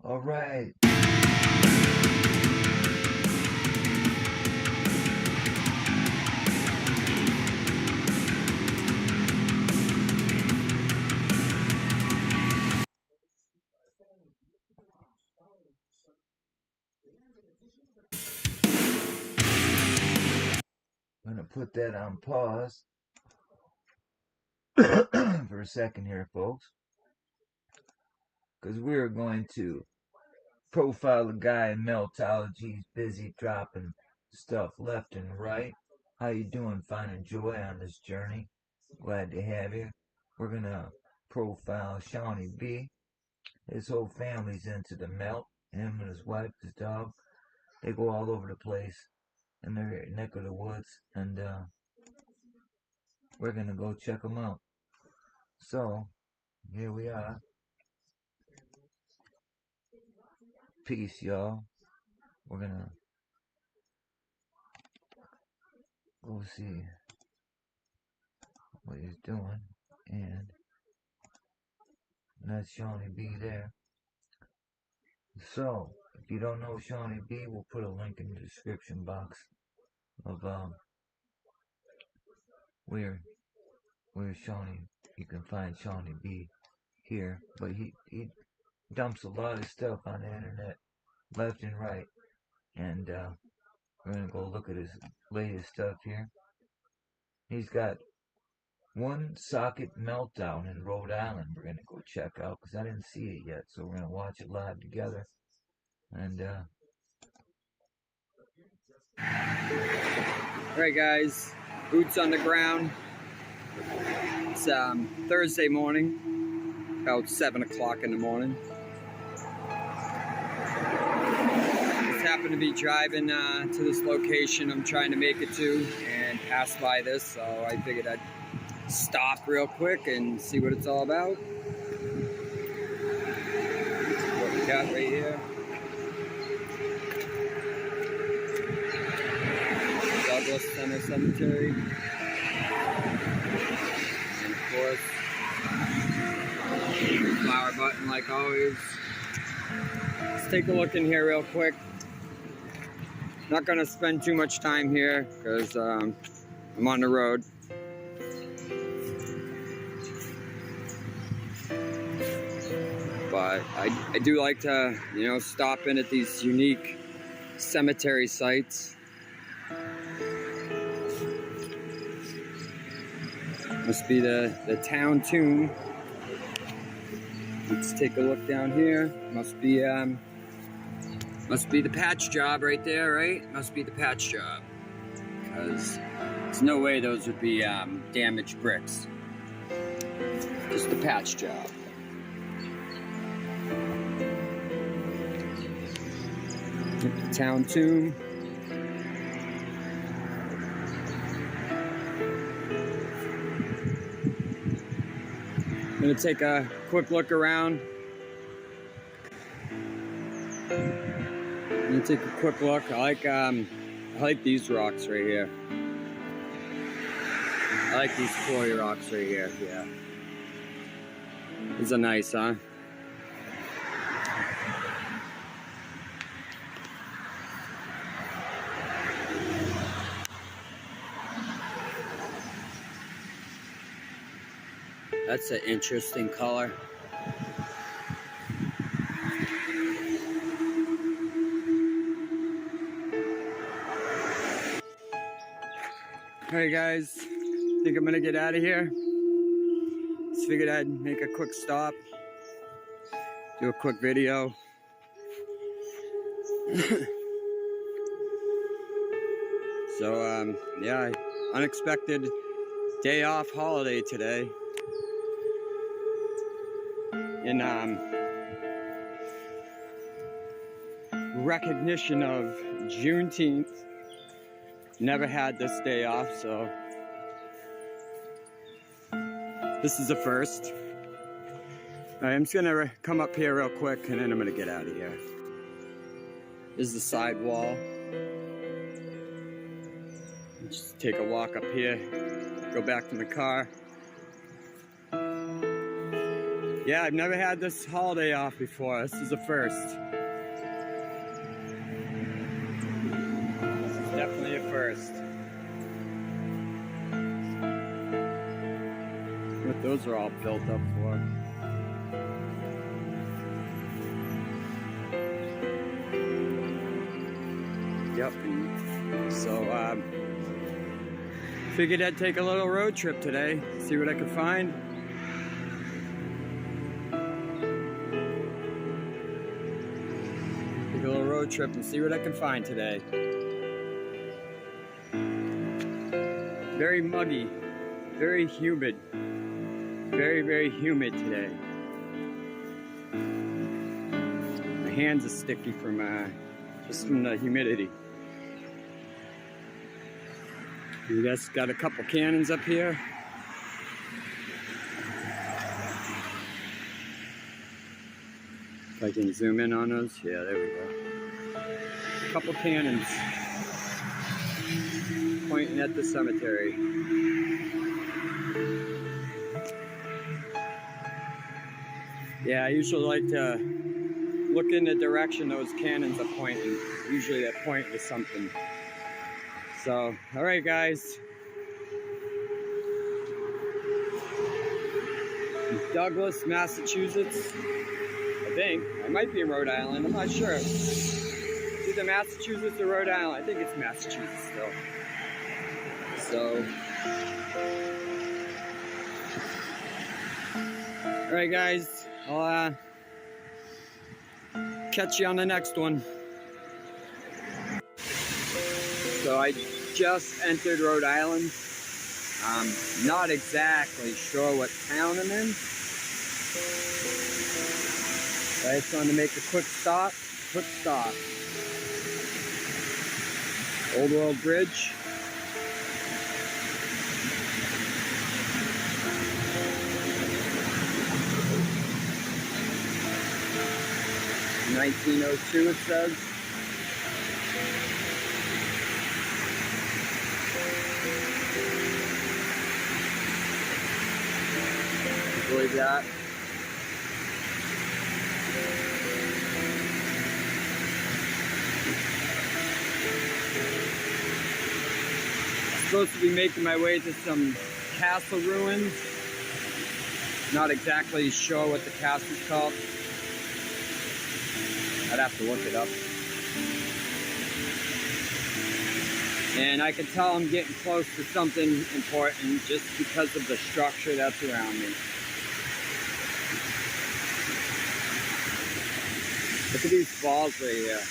All right. I'm going to put that on pause for a second here, folks, because we're going to profile a guy in meltology. He's busy dropping stuff left and right. How you doing? Finding joy on this journey. Glad to have you. We're going to profile ShawnyBee. His whole family's into the melt. Him and his wife, his dog. They go all over the place in their neck of the woods, and we're gonna go check them out. So here we are. Peace, y'all. We're gonna go see what he's doing, and that's ShawnyBee there. So if you don't know ShawnyBee, we'll put a link in the description box of where Shawnee. You can find ShawnyBee here, but he dumps a lot of stuff on the internet, left and right, and we're gonna go look at his latest stuff here. He's got one socket meltdown in Rhode Island. We're gonna go check out because I didn't see it yet, so we're gonna watch it live together. And Alright guys, boots on the ground. It's Thursday morning, about 7 o'clock in the morning. Just happened to be driving to this location I'm trying to make it to and pass by this, so I figured I'd stop real quick and see what it's all about. What we got right here. Douglas Center Cemetery. And of course, flower button like always. Let's take a look in here real quick. Not gonna spend too much time here because I'm on the road. But I do like to, stop in at these unique cemetery sites. Must be the town tomb. Let's take a look down here. Must be the patch job right there, right? Must be the patch job. Because there's no way those would be damaged bricks. Just the patch job. The town tomb. I'm gonna take a quick look around. I'm gonna take a quick look. I like these rocks right here. I like these quarry rocks right here. Yeah, these are nice, huh? That's an interesting color. Alright guys, think I'm gonna get out of here. Just figured I'd make a quick stop. Do a quick video. So yeah, unexpected day off holiday today. In recognition of Juneteenth. Never had this day off, so this is a first. All right, I'm just gonna come up here real quick and then I'm gonna get out of here. This is the side wall. Just take a walk up here, go back to the car. Yeah, I've never had this holiday off before. This is a first. It's definitely a first. What those are all built up for. Yep, and so figured I'd take a little road trip today, see what I could find. Take a little road trip and see what I can find today. Very muggy, very humid, very humid today. My hands are sticky from just from the humidity. You guys got a couple cannons up here. If I can zoom in on those, yeah, there we go. A couple cannons pointing at the cemetery. Yeah, I usually like to look in the direction those cannons are pointing. Usually they're pointing to something. So, all right, guys. Douglas, Massachusetts. I think. I might be in Rhode Island. I'm not sure. It's either Massachusetts or Rhode Island. I think it's Massachusetts still. So. All right, guys. I'll catch you on the next one. So I just entered Rhode Island. I'm not exactly sure what town I'm in. I just wanted to make a quick stop. Old World Bridge. (1902) it says. I believe that. I'm supposed to be making my way to some castle ruins. Not exactly sure what the castle's called. I'd have to look it up. And I can tell I'm getting close to something important just because of the structure that's around me. Look at these falls right here.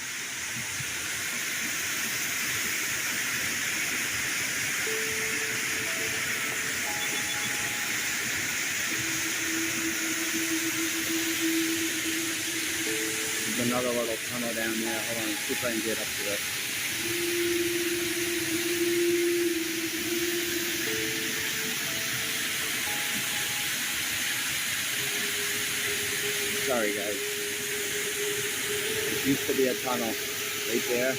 There's another little tunnel down there. Hold on, see if I can get up to this. Sorry guys. There used to be a tunnel right there.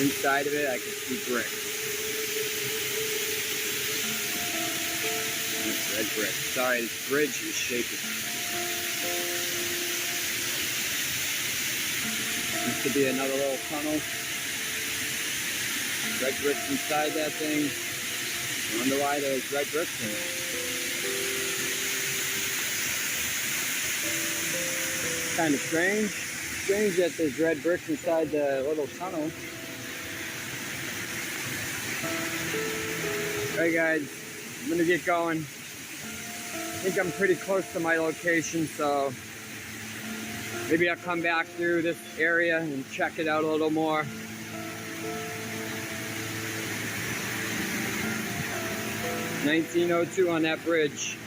Inside of it I can see brick. That's red brick. Sorry, this bridge is shaking. Used to be another little tunnel. Red bricks inside that thing. I wonder why there's red bricks in it. Kind of strange. Strange that there's red bricks inside the little tunnel. Alright guys, I'm gonna get going. I think I'm pretty close to my location, so maybe I'll come back through this area and check it out a little more. (1902) on that bridge.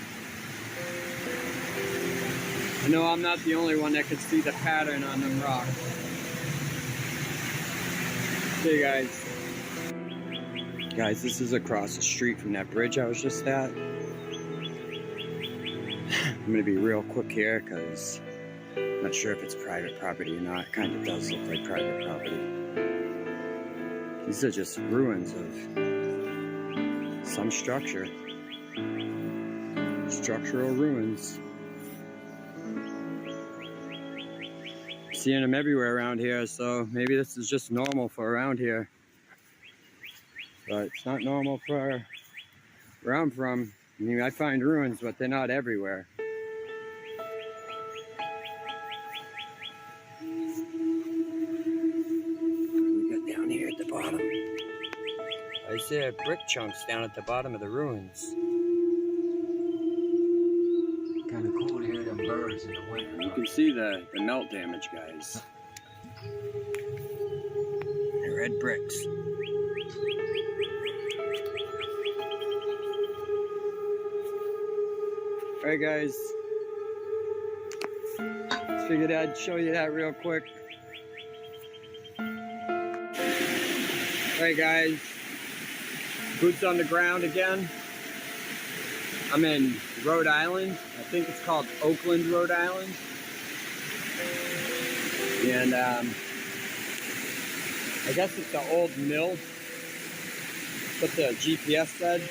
I know I'm not the only one that could see the pattern on them rocks. Okay guys. Guys, this is across the street from that bridge I was just at. I'm gonna be real quick here because I'm not sure if it's private property or not. It kind of does look like private property. These are just ruins of some structure. Structural ruins. seeing them everywhere around here, so maybe this is just normal for around here. But it's not normal for where I'm from. I mean, I find ruins, but they're not everywhere. We got down here at the bottom. I see brick chunks down at the bottom of the ruins. Kind of cool to hear them birds in the winter. You can see the melt damage, guys. The red bricks. Alright guys, figured I'd show you that real quick. Alright guys, boots on the ground again. I'm in Rhode Island. I think it's called Oakland, Rhode Island. And I guess it's the old mill. That's what the GPS said.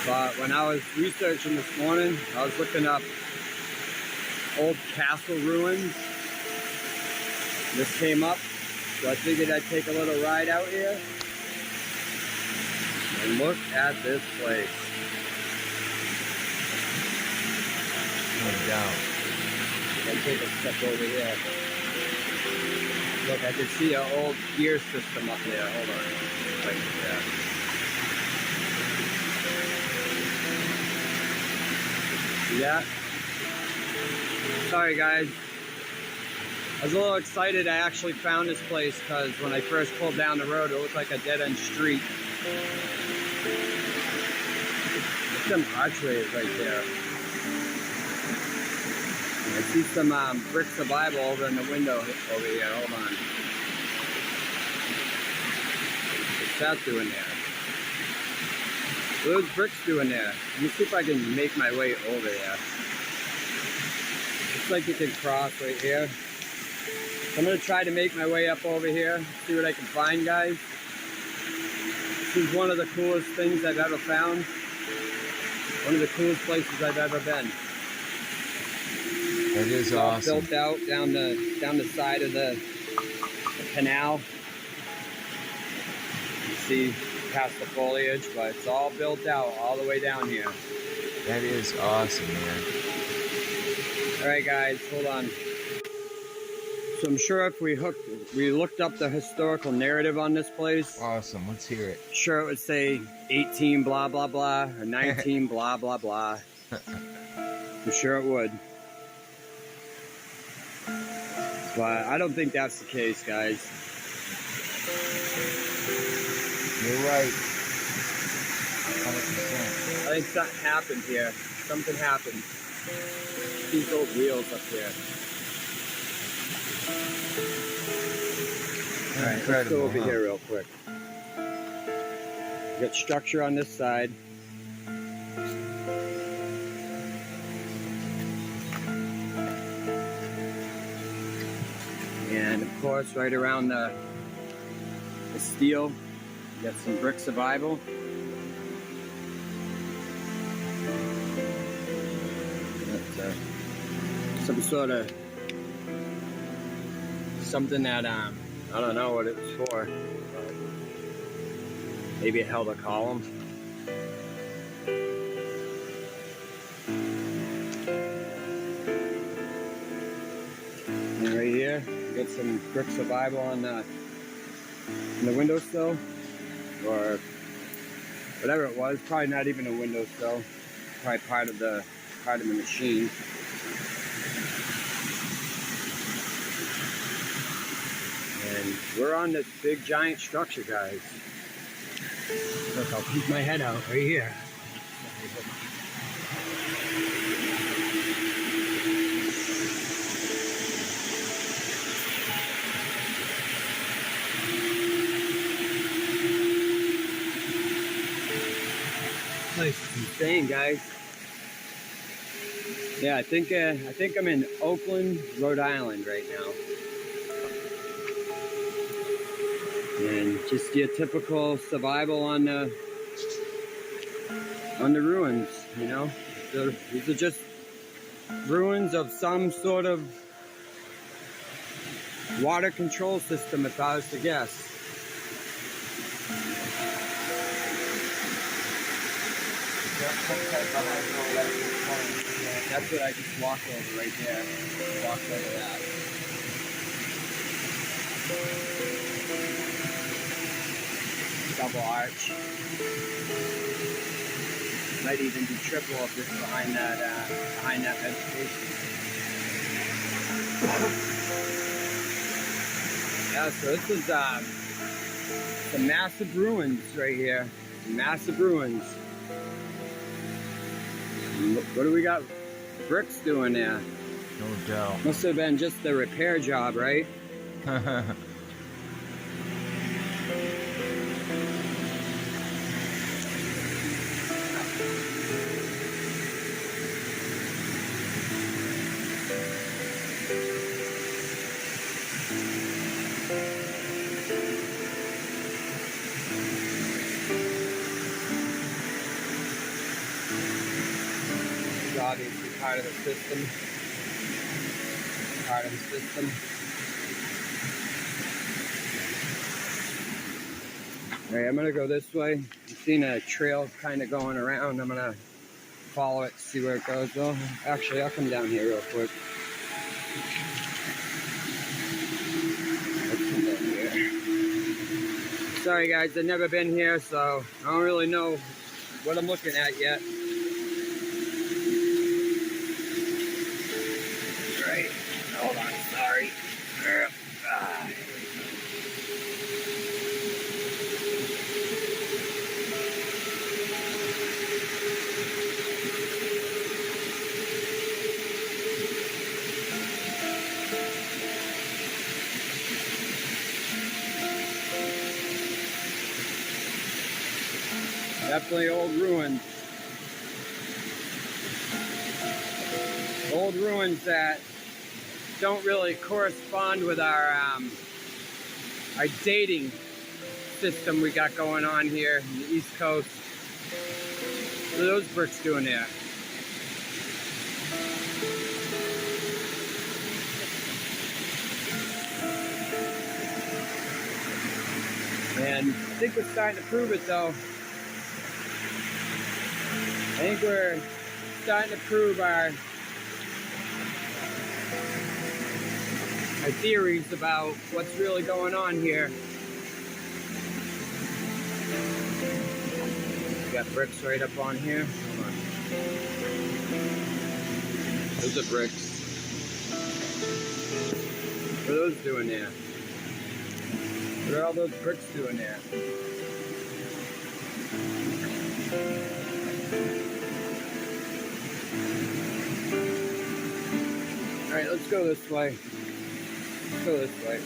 But when I was researching this morning, I was looking up old castle ruins. This came up, so I figured I'd take a little ride out here. And look at this place. No doubt. I'll take a step over here. Look, I can see an old gear system up there. Hold on. Right there. See that? Sorry guys. I was a little excited I actually found this place because when I first pulled down the road it looked like a dead-end street. There's some archways right there. I see some bricks of Bible over in the window over here. Hold on. What's that doing there? What are those bricks doing there? Let me see if I can make my way over there. Looks like you can cross right here. So I'm going to try to make my way up over here, see what I can find, guys. This is one of the coolest things I've ever found. One of the coolest places I've ever been. That is it's awesome. All built out down the side of the canal. You see past the foliage, but it's all built out all the way down here. That is awesome, man. Alright guys, hold on. So I'm sure if we looked up the historical narrative on this place. Awesome, let's hear it. Sure it would say 18 blah blah blah or 19 blah blah blah. I'm sure it would. But I don't think that's the case, guys. You're right. 100%. I think something happened here. Something happened. These old wheels up here. Alright, let's go over here real quick. We got structure on this side. And of course, right around the steel, you got some bricks of Bible. That's some sort of something that I don't know what it was for. But maybe it held a column. And right here, we got some bricks of Bible on the windowsill, or whatever it was. Probably not even a windowsill. Probably part of the machine. And we're on this big giant structure, guys. Look, I'll peek my head out right here. Place is insane, guys. Yeah, I think I'm in Oakland, Rhode Island right now. And just your typical survival on the ruins, you know. These are just ruins of some sort of Water control system, if I was to guess. Some type of hydroelectric plant. That's what I just walked over right there. Walked over that. Double arch. Might even be triple if it's behind that vegetation. Yeah, so this is some massive ruins right here. Massive ruins. What do we got? Bricks doing there? No doubt. Must have been just the repair job, right? Obviously part of the system. Part of the system. Alright, I'm gonna go this way. I've seen a trail kind of going around. I'm gonna follow it, see where it goes. Well, actually, I'll come down here real quick. Let's come down here. Sorry guys, I've never been here, so I don't really know what I'm looking at yet. Right, hold on, sorry. Definitely old ruins. Old ruins that don't really correspond with our dating system we got going on here in the East Coast. What are those bricks doing there? And I think we're starting to prove it though. I think we're starting to prove our theories about what's really going on here. We got bricks right up on here. Hold on. Those are bricks. What are those doing there? What are all those bricks doing there? Alright, let's go this way. Let's go this way.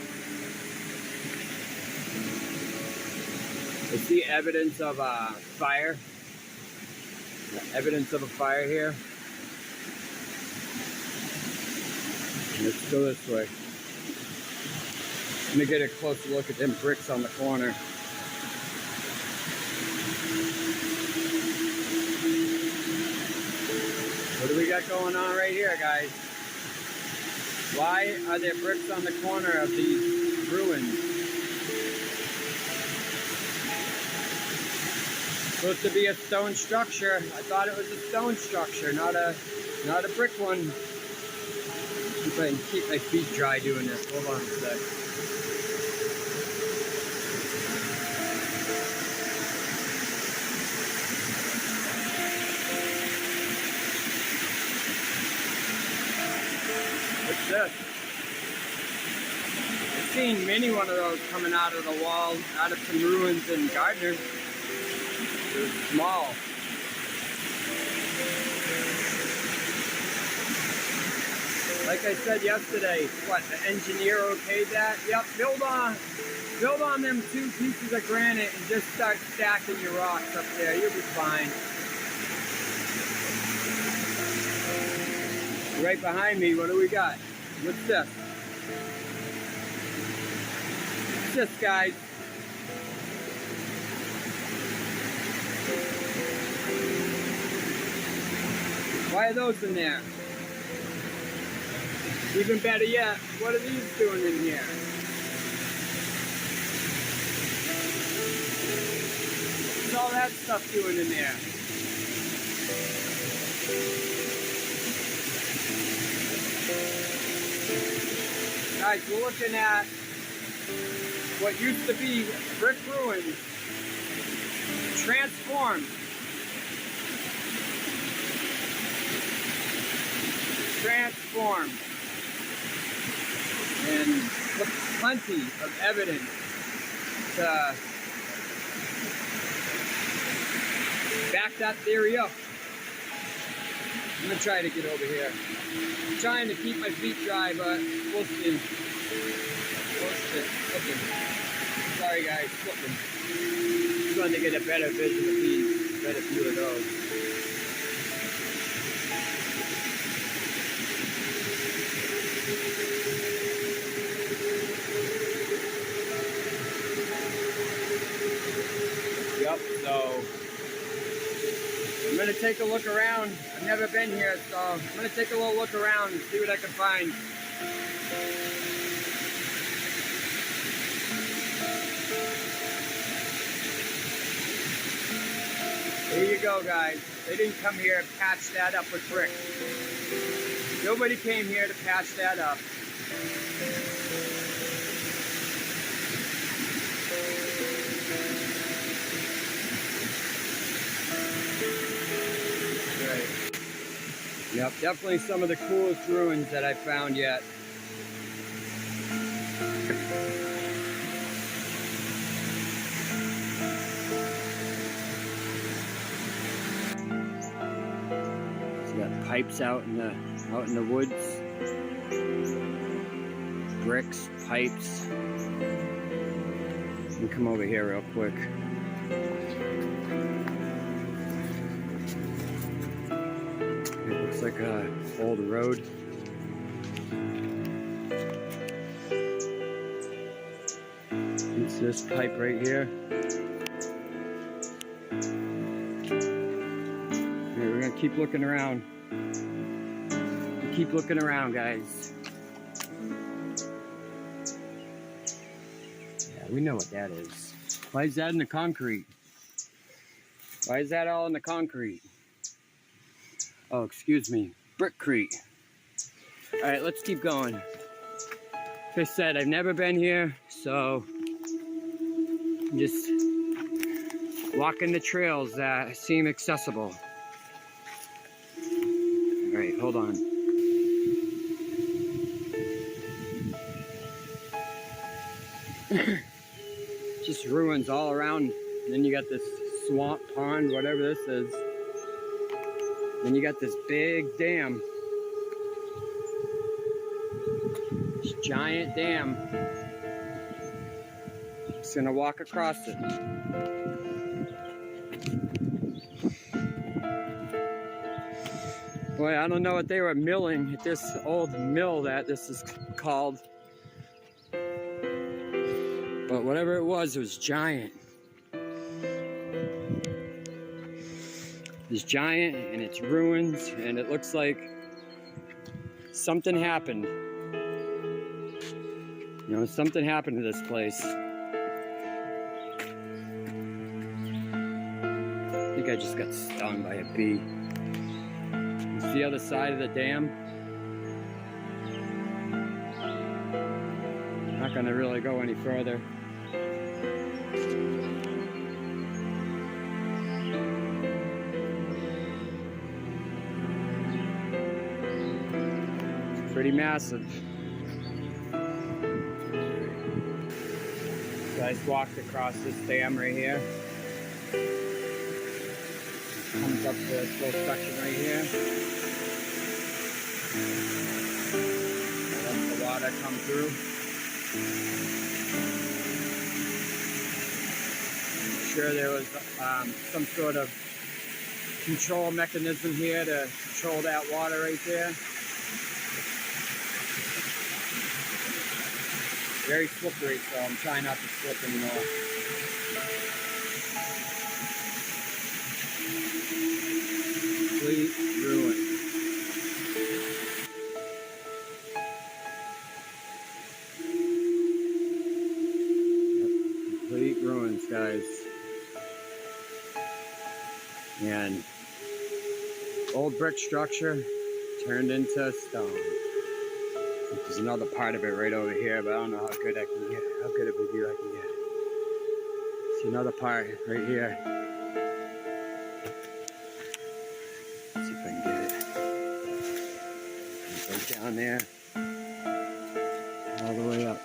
I see evidence of a fire. Evidence of a fire here. Let's go this way. Let me get a closer look at them bricks on the corner. What do we got going on right here, guys? Why are there bricks on the corner of these ruins? Supposed to be a stone structure. I thought it was a stone structure, not a brick one. See if I can keep my feet dry doing this. Hold on a sec. What's this? I've seen many one of those coming out of the wall, out of some ruins in Gardner. They're small. Like I said yesterday, what, the engineer okayed that? Yep, build on them 2 pieces of granite and just start stacking your rocks up there. You'll be fine. Right behind me, what do we got? What's this? What's this, guys? Why are those in there? Even better yet, what are these doing in here? What's all that stuff doing in there? Guys, we're looking at what used to be brick ruins transformed. Transformed. And with plenty of evidence to back that theory up. I'm gonna try to get over here. I'm trying to keep my feet dry, but we'll see. Slipping. Sorry guys, slipping. I'm trying to get a better vision of these, better view of those. Yep, so I'm gonna take a look around. I've never been here, so I'm gonna take a little look around and see what I can find. There you go, guys. They didn't come here and patch that up with brick. Nobody came here to patch that up. Right. Yep, definitely some of the coolest ruins that I've found yet. Got pipes out in the woods. Bricks, pipes. Let me come over here real quick. It looks like a old road. It's this pipe right here. We're gonna keep looking around. Keep looking around, guys. Yeah, we know what that is. Why is that in the concrete? Why is that all in the concrete? Oh, excuse me. Brickcrete. All right, let's keep going. Like I said, I've never been here, so I'm just walking the trails that seem accessible. All right, hold on. Just ruins all around. And then you got this swamp pond, whatever this is. Then you got this big dam. This giant dam. Just gonna walk across it. Boy, I don't know what they were milling at this old mill that this is called. But whatever it was giant. It's giant and it's ruins, and it looks like something happened. You know, something happened to this place. I think I just got stung by a bee. It's the other side of the dam. Not gonna really go any further. It's pretty massive. So I just walked across this dam right here. Comes up to this little section right here. Let the water come through. I'm sure there was some sort of control mechanism here to control that water right there. Very slippery, so I'm trying not to slip anymore. Complete ruin. stones, guys. And old brick structure turned into stone. There's another part of it right over here, but I don't know how good I can get it, how good of a view I can get. See another part right here. Let's see if I can get it. Right down there, all the way up.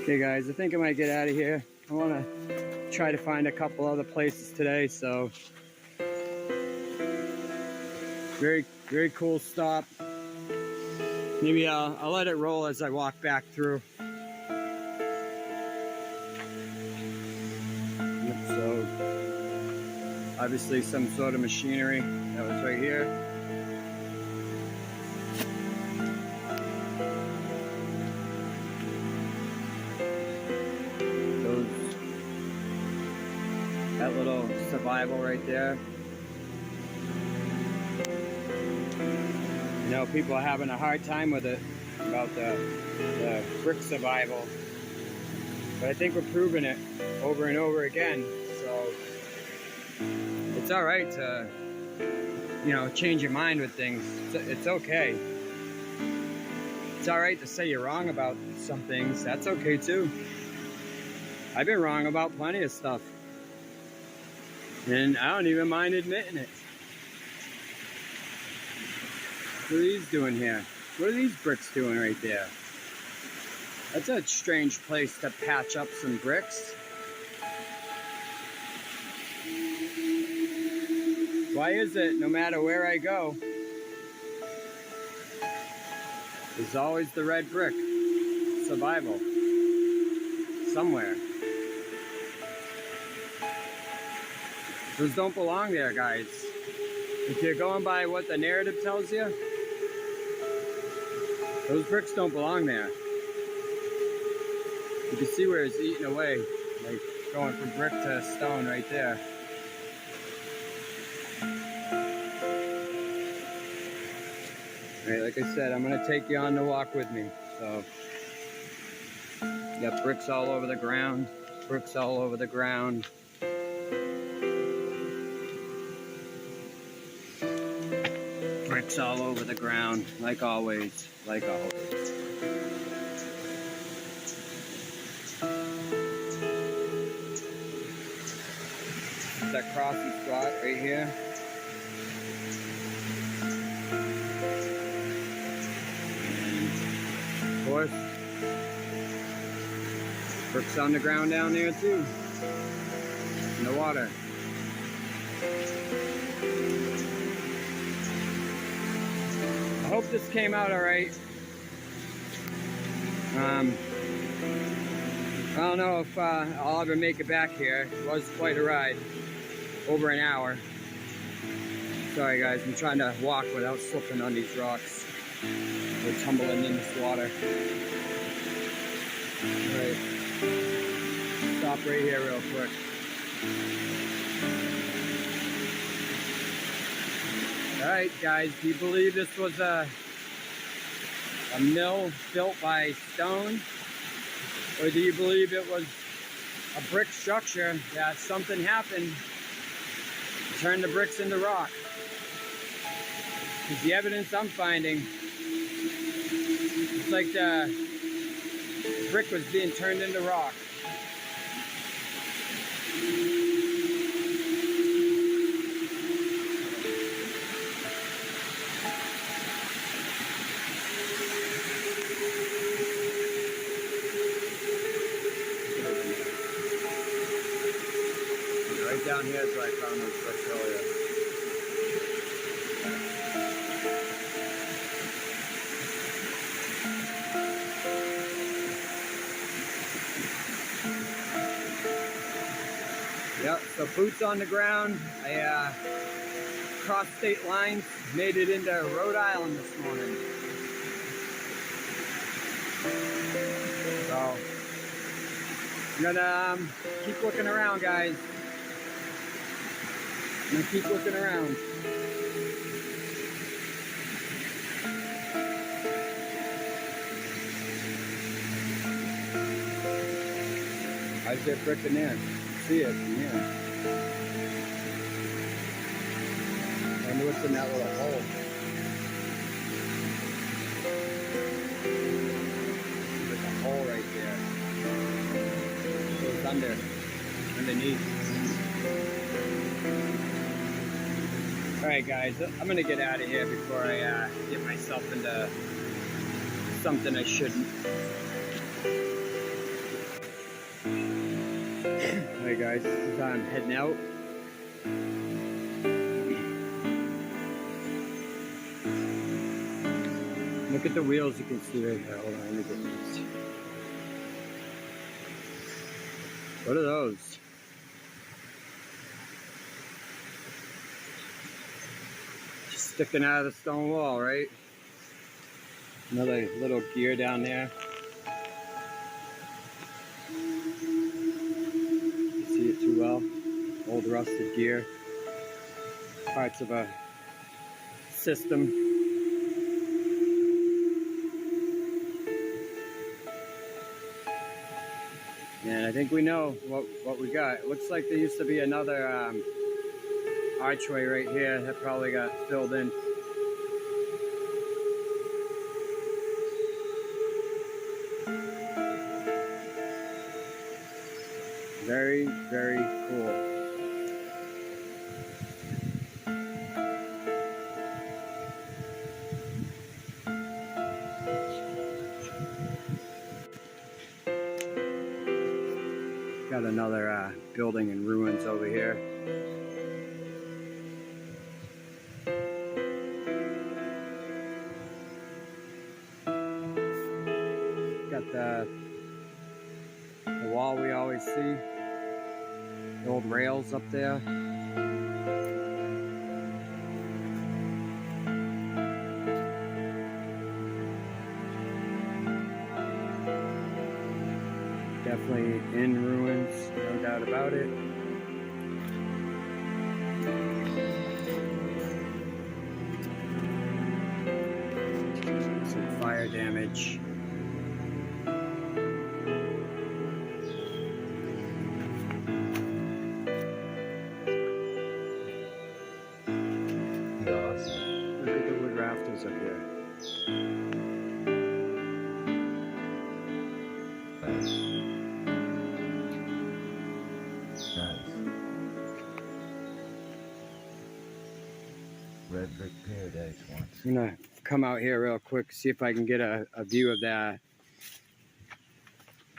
Okay guys, I think I might get out of here. I want to try to find a couple other places today, so very cool stop. Maybe I'll let it roll as I walk back through. So obviously some sort of machinery that was right here. That little survival right there. You know, people are having a hard time with it about the brick survival, but I think we're proving it over and over again. So it's all right to, you know, change your mind with things. It's okay. It's all right to say you're wrong about some things. That's okay too. I've been wrong about plenty of stuff, and I don't even mind admitting it. What are these doing here? What are these bricks doing right there? That's a strange place to patch up some bricks. Why is it no matter where I go, there's always the red brick? Survival. Somewhere. Those don't belong there, guys. If you're going by what the narrative tells you, those bricks don't belong there. You can see where it's eating away, like going from brick to stone right there. Alright, like I said, I'm gonna take you on the walk with me. So, you got bricks all over the ground, bricks all over the ground. Bricks all over the ground, like always, like always. That crossing spot right here. And of course, bricks on the ground down there too, in the water. I hope this came out all right. I don't know if I'll ever make it back here. It was quite a ride, over an hour. Sorry guys, I'm trying to walk without slipping on these rocks. They're tumbling in this water. All right, stop right here real quick. All right, guys, do you believe this was a mill built by stone? Or do you believe it was a brick structure that something happened to turn the bricks into rock? Because the evidence I'm finding, it's like the brick was being turned into rock. Right down here is where I found those bricks earlier. Yep, so boots on the ground. I crossed state lines, made it into Rhode Island this morning. So, I'm gonna keep looking around, guys. I'm gonna keep looking around. Why is there brick in there? You can see it from here. I wonder what's in that little hole. There's a hole right there. It goes underneath. Alright guys, I'm gonna get out of here before I get myself into something I shouldn't. Alright guys, this is how I'm heading out. Look at the wheels you can see right here. Hold on, let me get these. What are those? Just sticking out of the stone wall, right? Another little gear down there. You see it too well. Old rusted gear. Parts of a system. And I think we know what we got. It looks like there used to be another archway right here that probably got filled in. Very, very cool. Got another building in ruins over here. Got the wall we always see. The old rails up there. Definitely in ruins, no doubt about it. Some fire damage. Look at the wood rafters up here. Nice. Red brick paradise once. I'm gonna come out here real quick, see if I can get a view of that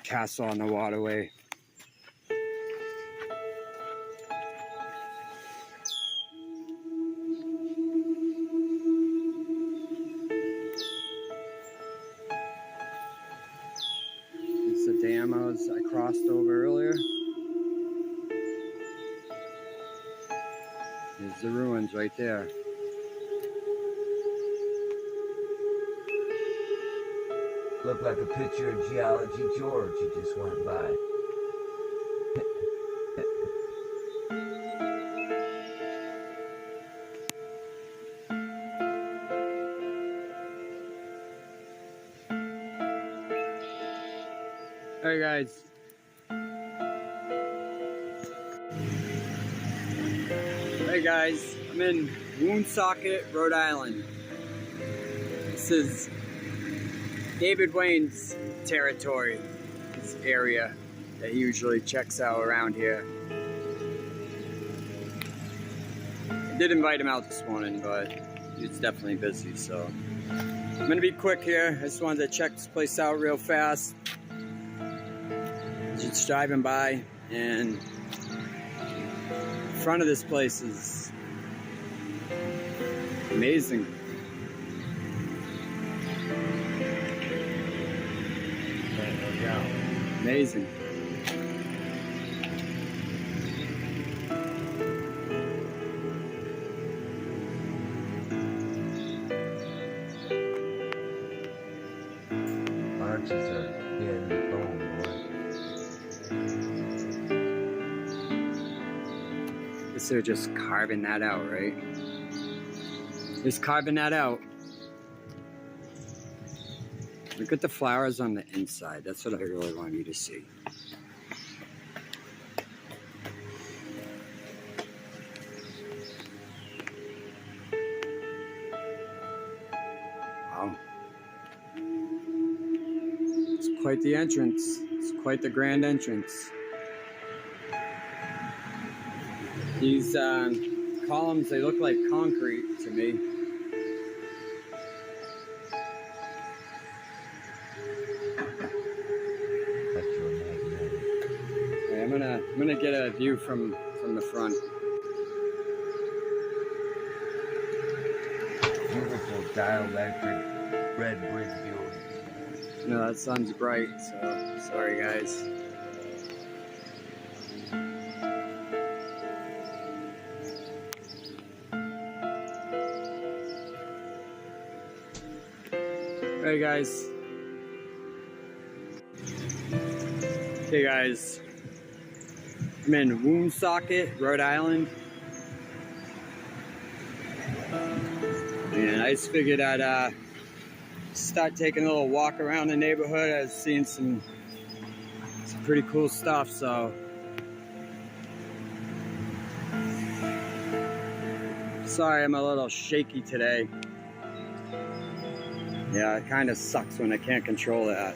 castle on the waterway. It's the dam I crossed over earlier. There's the ruins right there. Looked like a picture of Geology George you just went by. Alright guys. Hey guys, I'm in Woonsocket, Rhode Island. This is David Wayne's territory, this area that he usually checks out around here. I did invite him out this morning, but he was definitely busy, so I'm gonna be quick here. I just wanted to check this place out real fast. Just driving by, and the front of this place is amazing. Amazing. Arches are in the bone, boy. Guess they're just carving that out, right? Just carving that out. Look at the flowers on the inside. That's what I really want you to see. quite the entrance. It's quite the grand entrance. These columns, they look like concrete to me. Electromagnetic. Okay, I'm gonna get a view from the front. Beautiful dielectric red brick building. No, that sun's bright, so sorry guys. Hey guys. Okay guys. I'm in Woonsocket, Rhode Island. And I just figured I'd start taking a little walk around the neighborhood. I was seeing some pretty cool stuff, so sorry I'm a little shaky today. Yeah, it kind of sucks when I can't control that.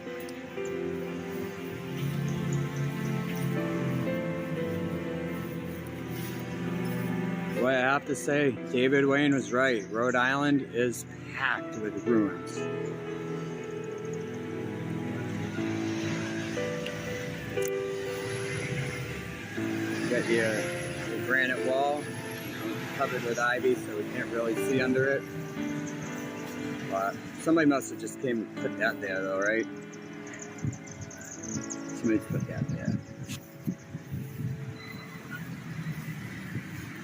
What I have to say, David Wayne was right. Rhode Island is packed with ruins. You got your granite wall, covered with ivy, so we can't really see under it. But somebody must have just came and put that there, though, right? Somebody put that there.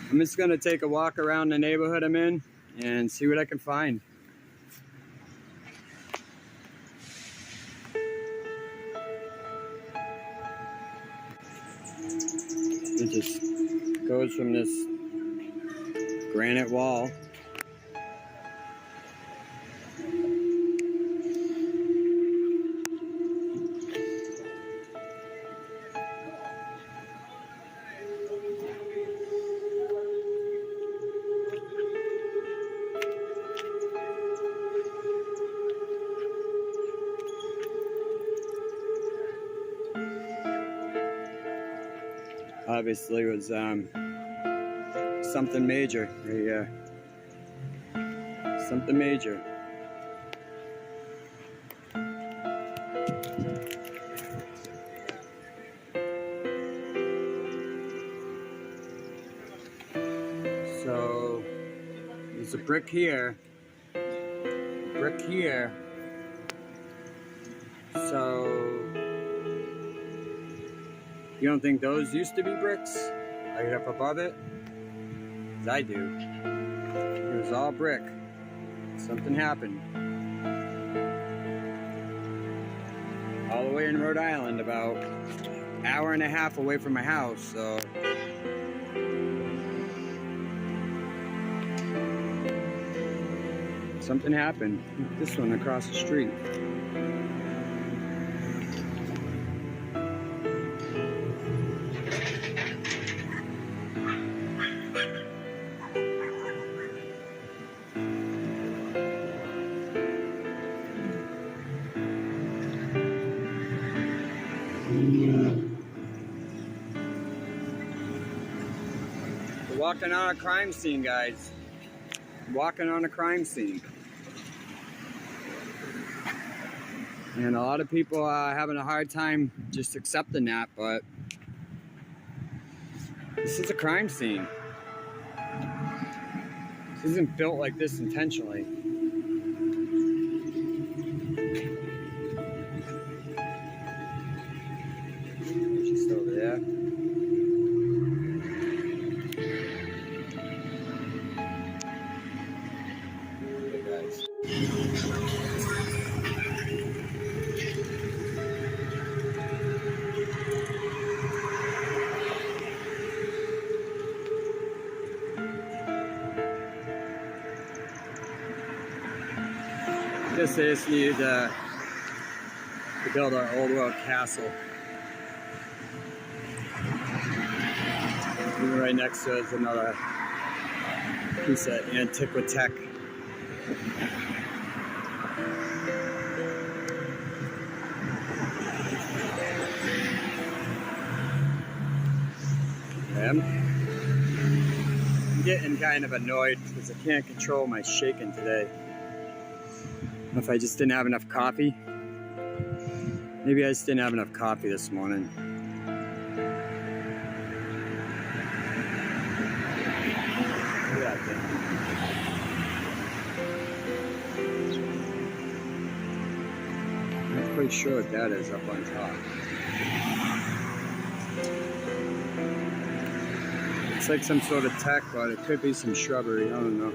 I'm just gonna take a walk around the neighborhood I'm in and see what I can find. It just goes from this granite wall. Obviously, it was something major. Something major. So there's a brick here, brick here. So you don't think those used to be bricks? Right up above it? 'Cause I do. It was all brick. Something happened. All the way in Rhode Island, about an hour and a half away from my house, so. Something happened. This one across the street. We're walking on a crime scene, guys. Walking on a crime scene. And a lot of people are having a hard time just accepting that, but this is a crime scene. This isn't built like this intentionally. Just over there. Hey guys. I guess they just needed to build an old world castle. And right next to it is another piece of antiquitech. I'm getting kind of annoyed because I can't control my shaking today. I don't know if I just didn't have enough coffee. Maybe I just didn't have enough coffee this morning. Look at that thing. I'm not quite sure what that is up on top. It's like some sort of tech, but it could be some shrubbery. I don't know.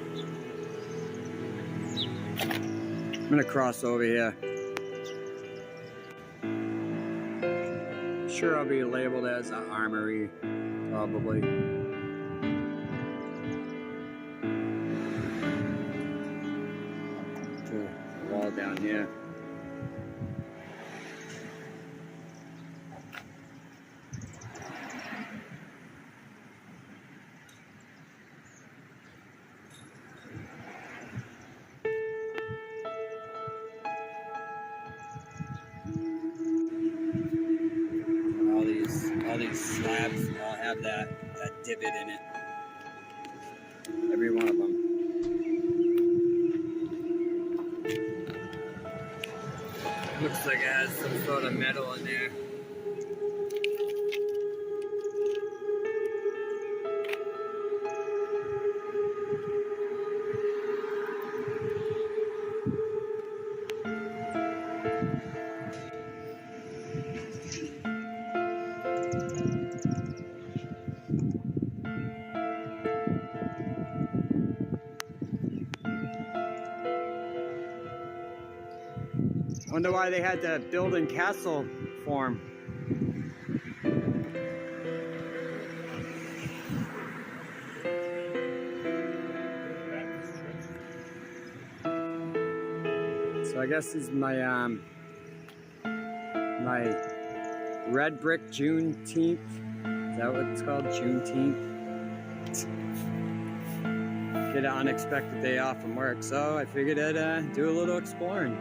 I'm gonna cross over here. Sure, I'll be labeled as an armory, probably. The wall down here. All these slabs all have that divot in it. Every one of them. Looks like it has some sort of metal in there. I wonder why they had to build in castle form. So I guess this is my my red brick Juneteenth. Is that what it's called? Juneteenth. Get an unexpected day off from work, so I figured I'd do a little exploring.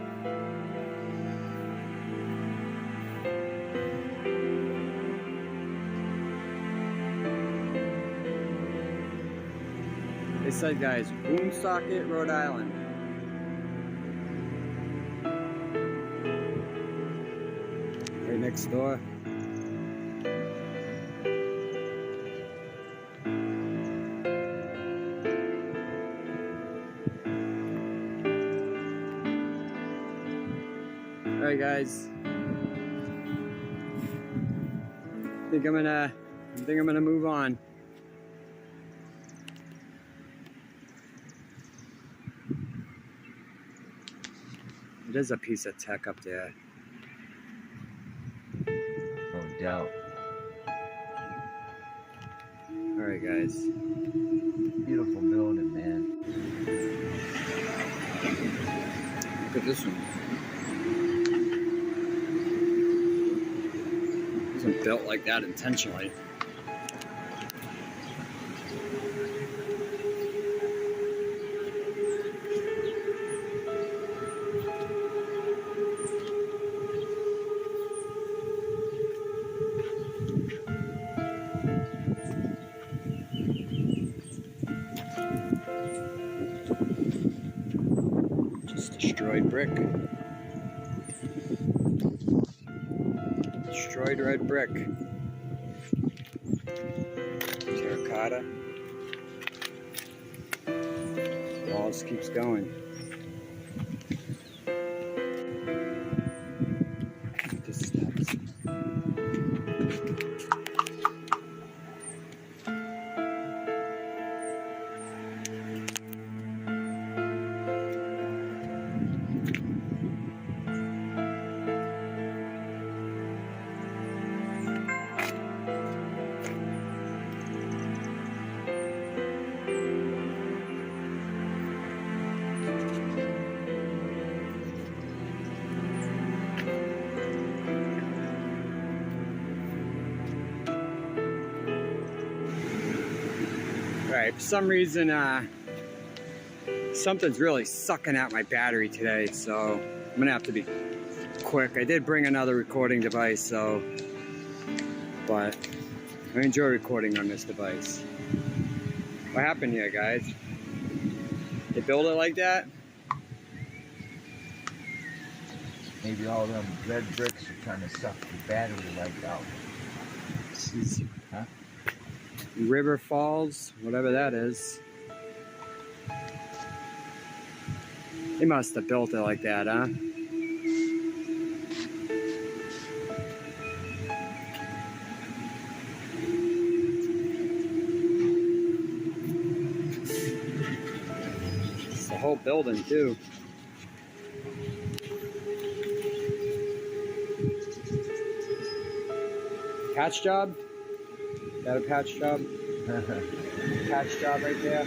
They said, guys, Woonsocket, Rhode Island. Right next door. All right, guys. I think I'm gonna move on. There's a piece of tech up there. No doubt. Alright, guys. Beautiful building, man. Look at this one. It wasn't built like that intentionally. Destroyed brick. Destroyed red brick. Terracotta. Walls keeps going. Just steps. Alright, for some reason, something's really sucking at my battery today, so I'm gonna have to be quick. I did bring another recording device, so, but I enjoy recording on this device. What happened here, guys? They build it like that? Maybe all them red bricks are trying to suck the battery life out. Jeez. Huh? River Falls, whatever that is. They must have built it like that, huh? It's the whole building, too. Patch job? Is that a patch job? Patch job right there.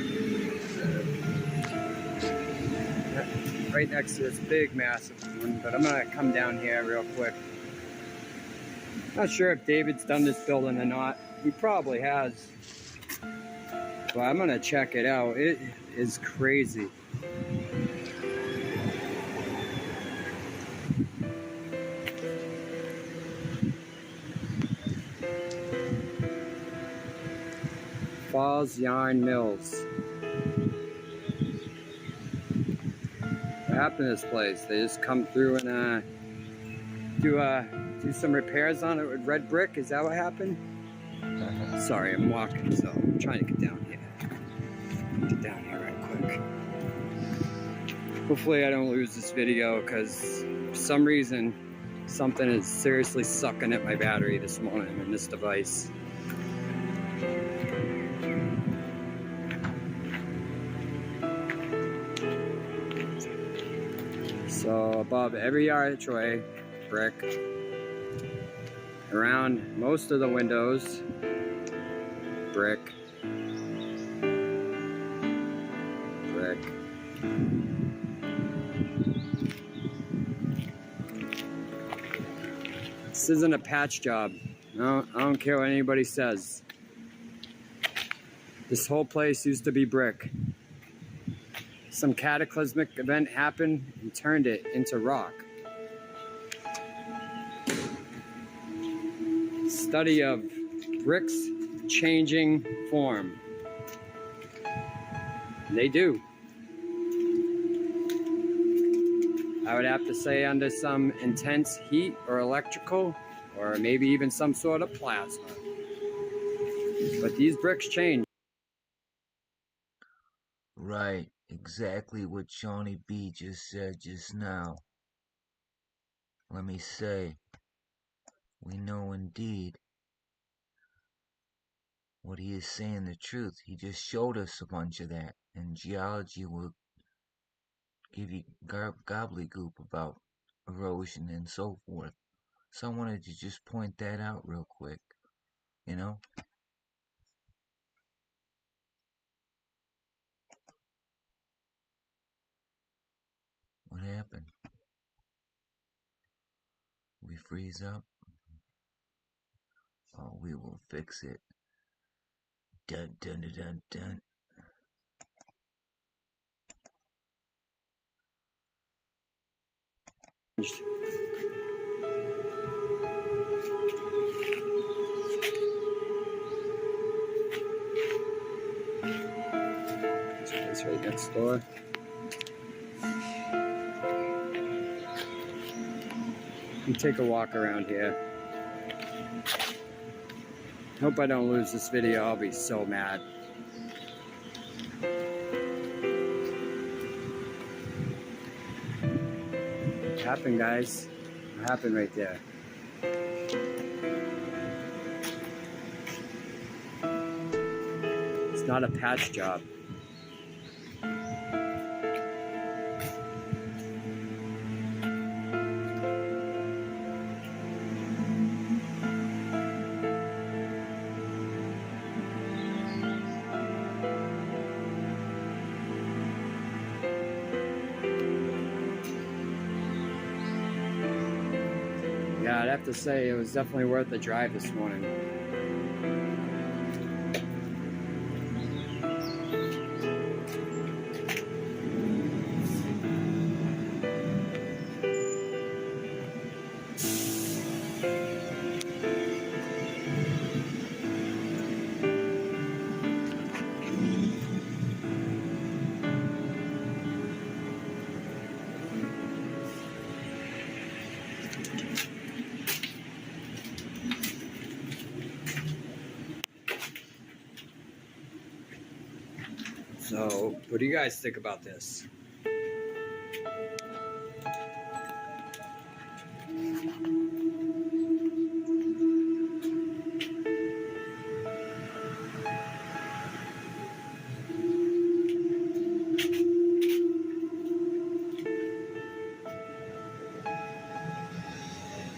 Right next to this big, massive one. But I'm gonna come down here real quick. Not sure if David's done this building or not. He probably has. But I'm gonna check it out. It is crazy. Falls Yarn Mills. What happened to this place? They just come through and do some repairs on it with red brick. Is that what happened? Sorry, I'm walking, so I'm trying to get down here. Get down here right quick. Hopefully I don't lose this video because for some reason something is seriously sucking at my battery this morning in this device. So above every archway, brick. Around most of the windows, brick. Brick. This isn't a patch job. No, I don't care what anybody says. This whole place used to be brick. Some cataclysmic event happened and turned it into rock. Study of bricks changing form. They do. I would have to say under some intense heat or electrical, or maybe even some sort of plasma. But these bricks change. Right, exactly what ShawnyBee just said just now. Let me say, we know indeed what he is saying the truth. He just showed us a bunch of that, and geology will give you gobbledygook about erosion and so forth. So I wanted to just point that out real quick, you know? What happened? We freeze up? Oh, we will fix it. Dun dun dun dun dun. This place right next door. And take a walk around here. Hope I don't lose this video. I'll be so mad. What happened, guys? What happened right there? It's not a patch job. Yeah, I'd have to say it was definitely worth the drive this morning. So, what do you guys think about this?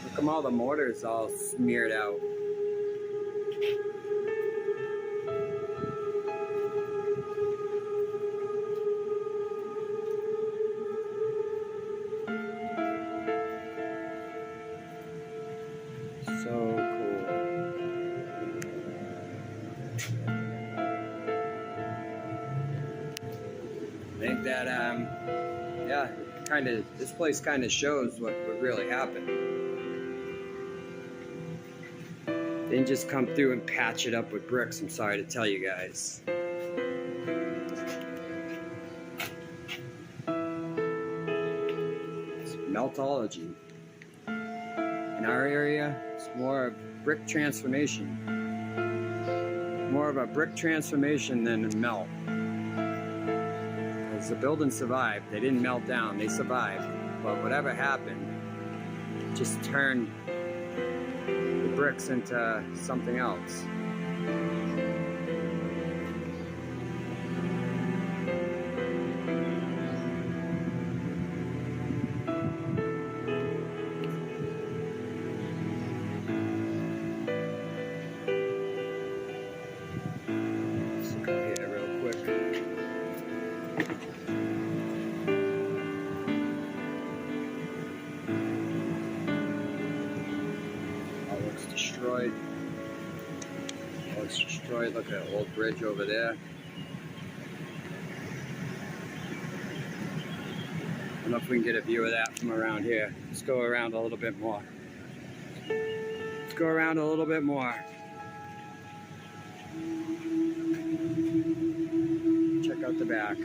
Look at all the mortars all smeared out. So cool. I think that, yeah, this place kind of shows what really happened. They didn't just come through and patch it up with bricks, I'm sorry to tell you guys. It's meltology. In our area, it's more of brick transformation. More of a brick transformation than a melt. Because the building survived. They didn't melt down, they survived. But whatever happened just turned the bricks into something else. Let's go here real quick. Oh, it's destroyed. Oh, it's destroyed. Look at that old bridge over there. I don't know if we can get a view of that from around here. Let's go around a little bit more. Let's go around a little bit more. Check out the back.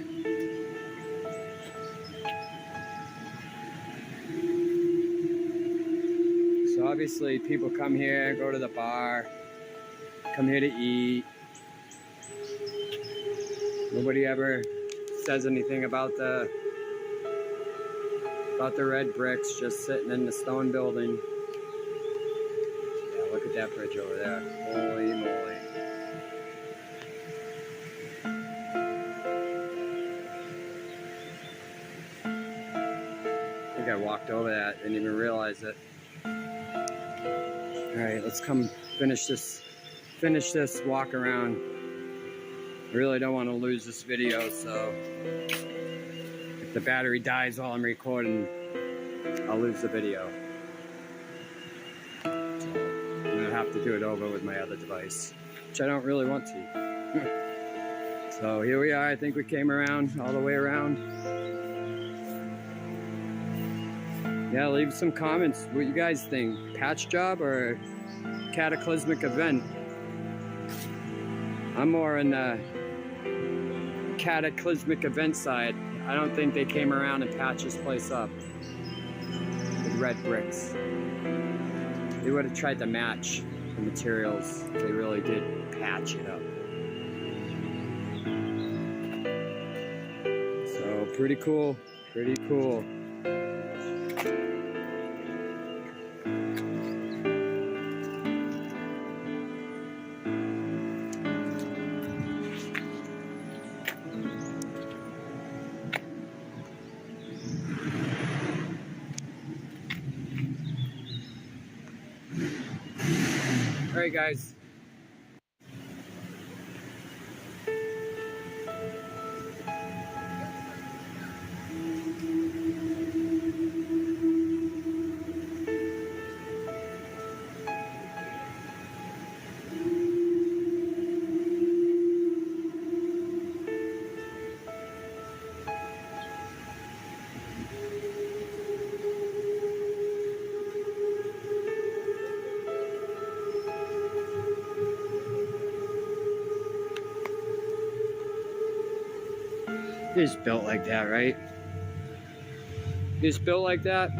So obviously people come here, go to the bar, come here to eat. Nobody ever says anything about the red bricks just sitting in the stone building. Yeah, look at that bridge over there. Holy moly. I think I walked over that, didn't even realize it. Alright, let's come finish this walk around. I really don't want to lose this video, so if the battery dies while I'm recording, I'll lose the video. So I'm gonna have to do it over with my other device, which I don't really want to. So here we are. I think we came around all the way around. Yeah, leave some comments what you guys think. Patch job or cataclysmic event? I'm more in the cataclysmic event side. I don't think they came around and patched this place up with red bricks. They would have tried to match the materials. They really did patch it up. So pretty cool, pretty cool. All right, guys. It's built like that, right? It's built like that.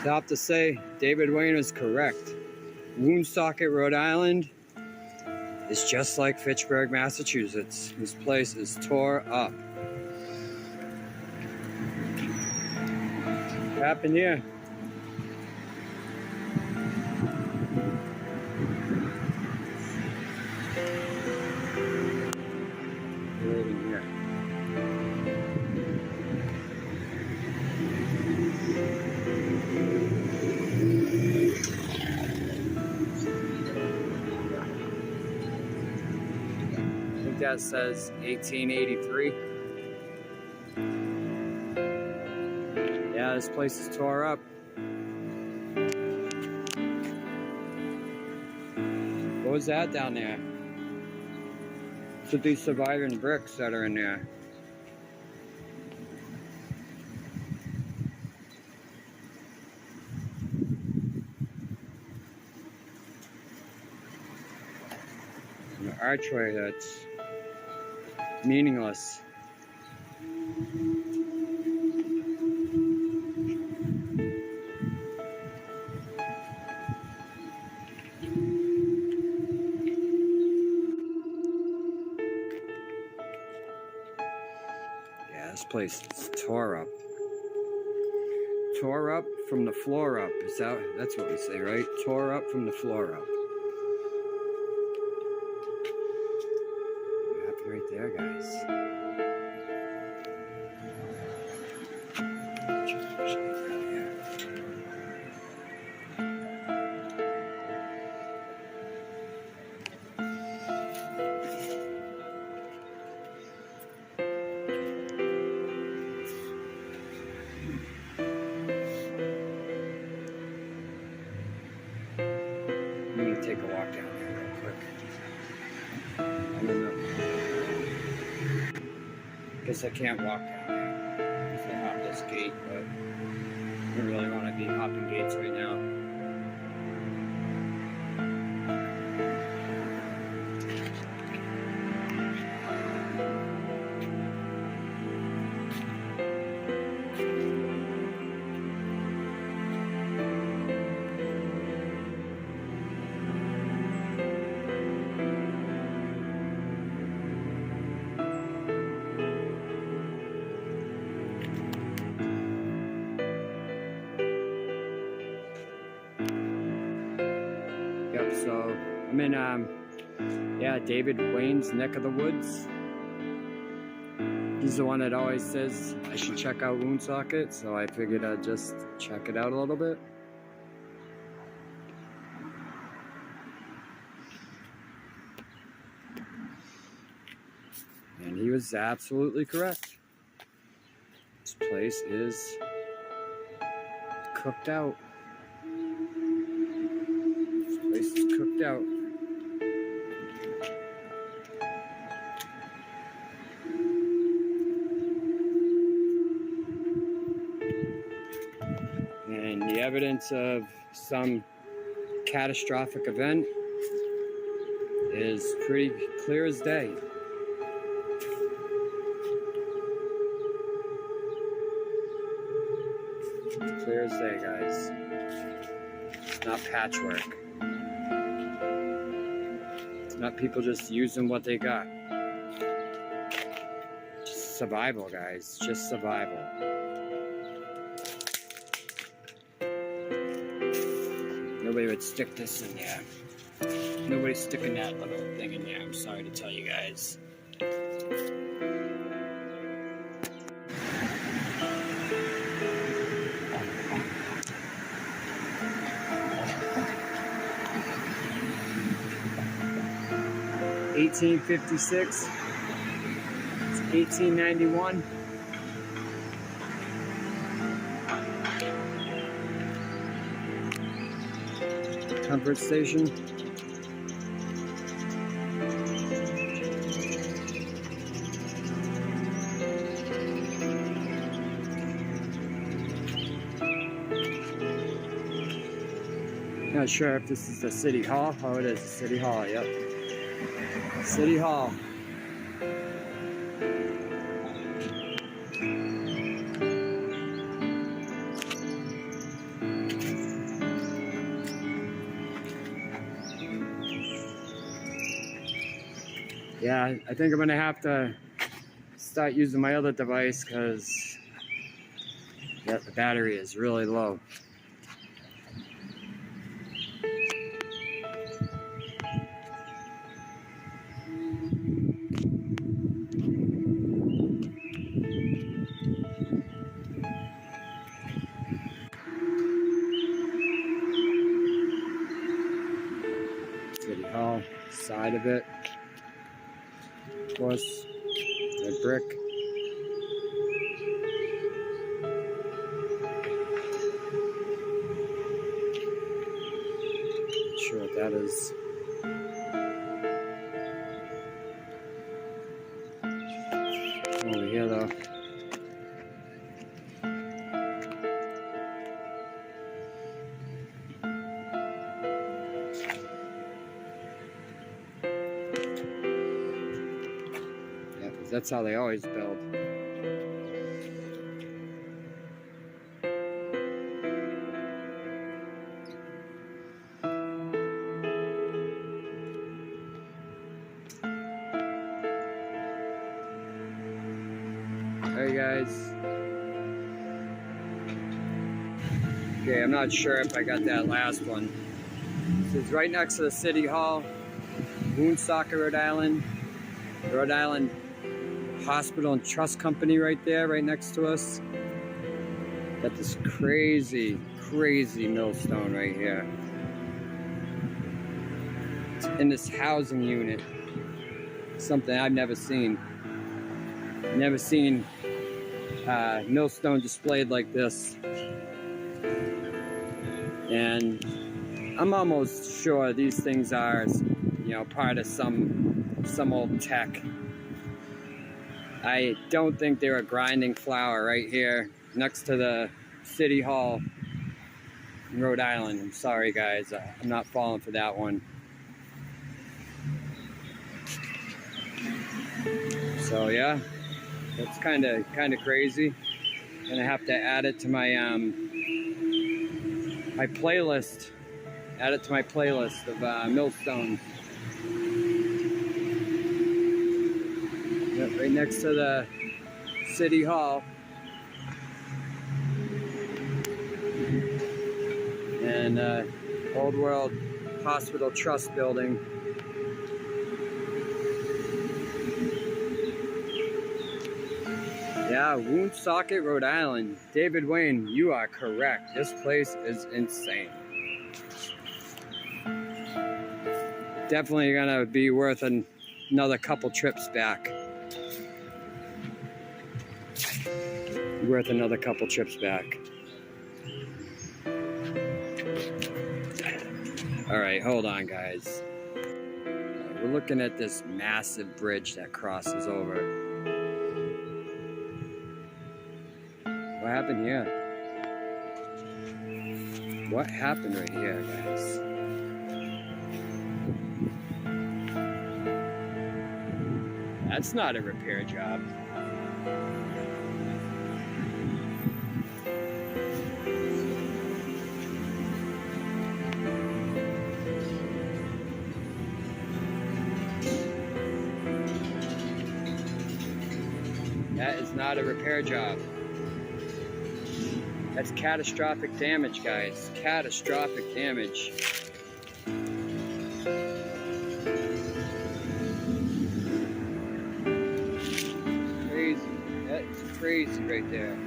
have to say, David Wayne is correct. Woonsocket, Rhode Island is just like Fitchburg, Massachusetts. This place is tore up. What happened here? Right in here. I think that says 1883. Yeah, this place is tore up. What was that down there? Should be surviving bricks that are in there. An archway that's meaningless. Yeah, this place is tore up. Tore up from the floor up. That's what we say, right? Tore up from the floor up. What happened right there, guys? I'm gonna take a walk down there real quick. I don't know. Guess I can't walk down there if I hop this gate, but I don't really want to be hopping gates right now. Yep, so I'm in, David Wayne's neck of the woods. He's the one that always says I should check out Woonsocket, so I figured I'd just check it out a little bit. And he was absolutely correct. This place is cooked out. This place is cooked out. And the evidence of some catastrophic event is pretty clear as day. Clear as day, guys. It's not patchwork. It's not people just using what they got. Just survival, guys. Just survival. Nobody would stick this in there. Nobody's sticking that little thing in there. I'm sorry to tell you guys. $18.56. It's $18.91. Comfort station. Not sure if this is the City Hall. Oh, it is the City Hall, yep. City Hall. Yeah, I think I'm gonna have to start using my other device because the battery is really low. City Hall, side of it, of course, red brick. Not sure what that is. Over here though. Yeah, because that's how they always build. Hey guys. Okay, I'm not sure if I got that last one. This is right next to the City Hall, Woonsocket, Rhode Island. Rhode Island Hospital and Trust Company right there, right next to us. Got this crazy, crazy millstone right here. It's in this housing unit. Something I've never seen. Never seen millstone displayed like this. And I'm almost sure these things are, you know, part of some old tech. I don't think they were grinding flour right here next to the City Hall in Rhode Island. I'm sorry guys, I'm not falling for that one. So yeah, that's kind of crazy. Gonna have to add it to my my playlist. Add it to my playlist of millstones. Yep, right next to the City Hall. And Old World Hospital Trust Building. Yeah, Woonsocket, Rhode Island. David Wayne, you are correct. This place is insane. Definitely gonna be worth another couple trips back. Worth another couple trips back. All right, hold on, guys. We're looking at this massive bridge that crosses over. What happened here? What happened right here, guys? That's not a repair job. That is not a repair job. That's catastrophic damage, guys. Catastrophic damage. Crazy. That's crazy right there.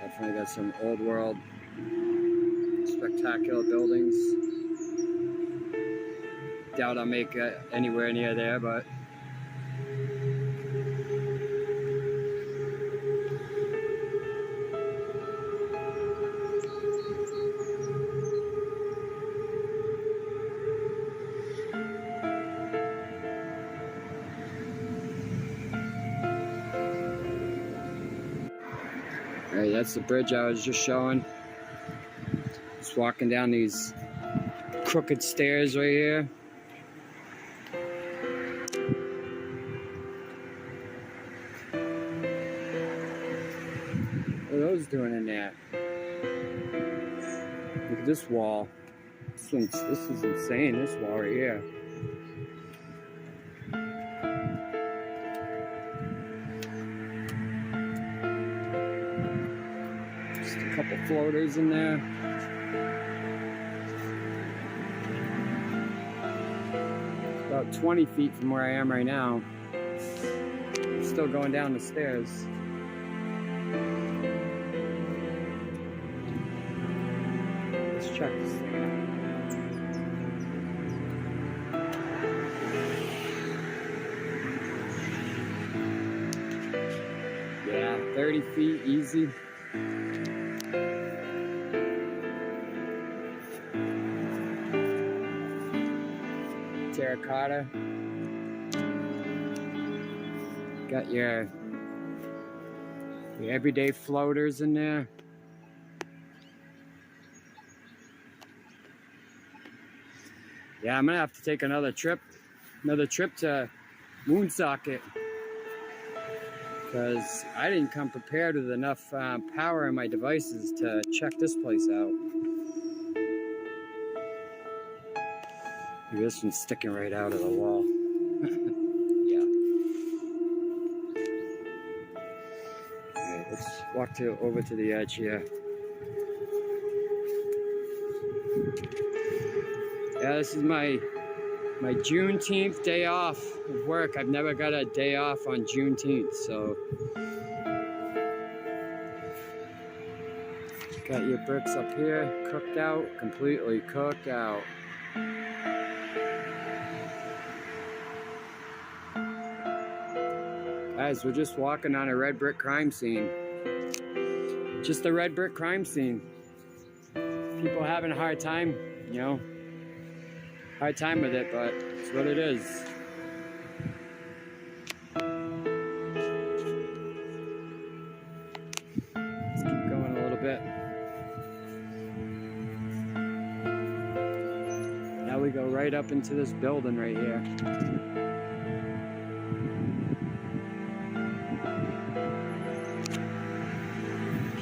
Definitely got some old world spectacular buildings. Doubt I'll make it anywhere near there, but Alright, that's the bridge I was just showing. Just walking down these crooked stairs right here. What are those doing in there? Look at this wall. This is insane, this wall right here. Just a couple floaters in there. About 20 feet from where I am right now. Still going down the stairs. Let's check this thing out. Yeah, 30 feet easy. Terracotta. Got your everyday floaters in there. Yeah, I'm gonna have to take another trip to Woonsocket, because I didn't come prepared with enough power in my devices to check this place out. Maybe this one's sticking right out of the wall. Yeah. Alright, let's walk over to the edge here. Yeah, this is my Juneteenth day off of work. I've never got a day off on Juneteenth, so got your bricks up here, cooked out, completely cooked out. Guys, we're just walking on a red brick crime scene. Just a red brick crime scene. People having a hard time, you know. Hard time with it, but it's what it is. Let's keep going a little bit. Now we go right up into this building right here.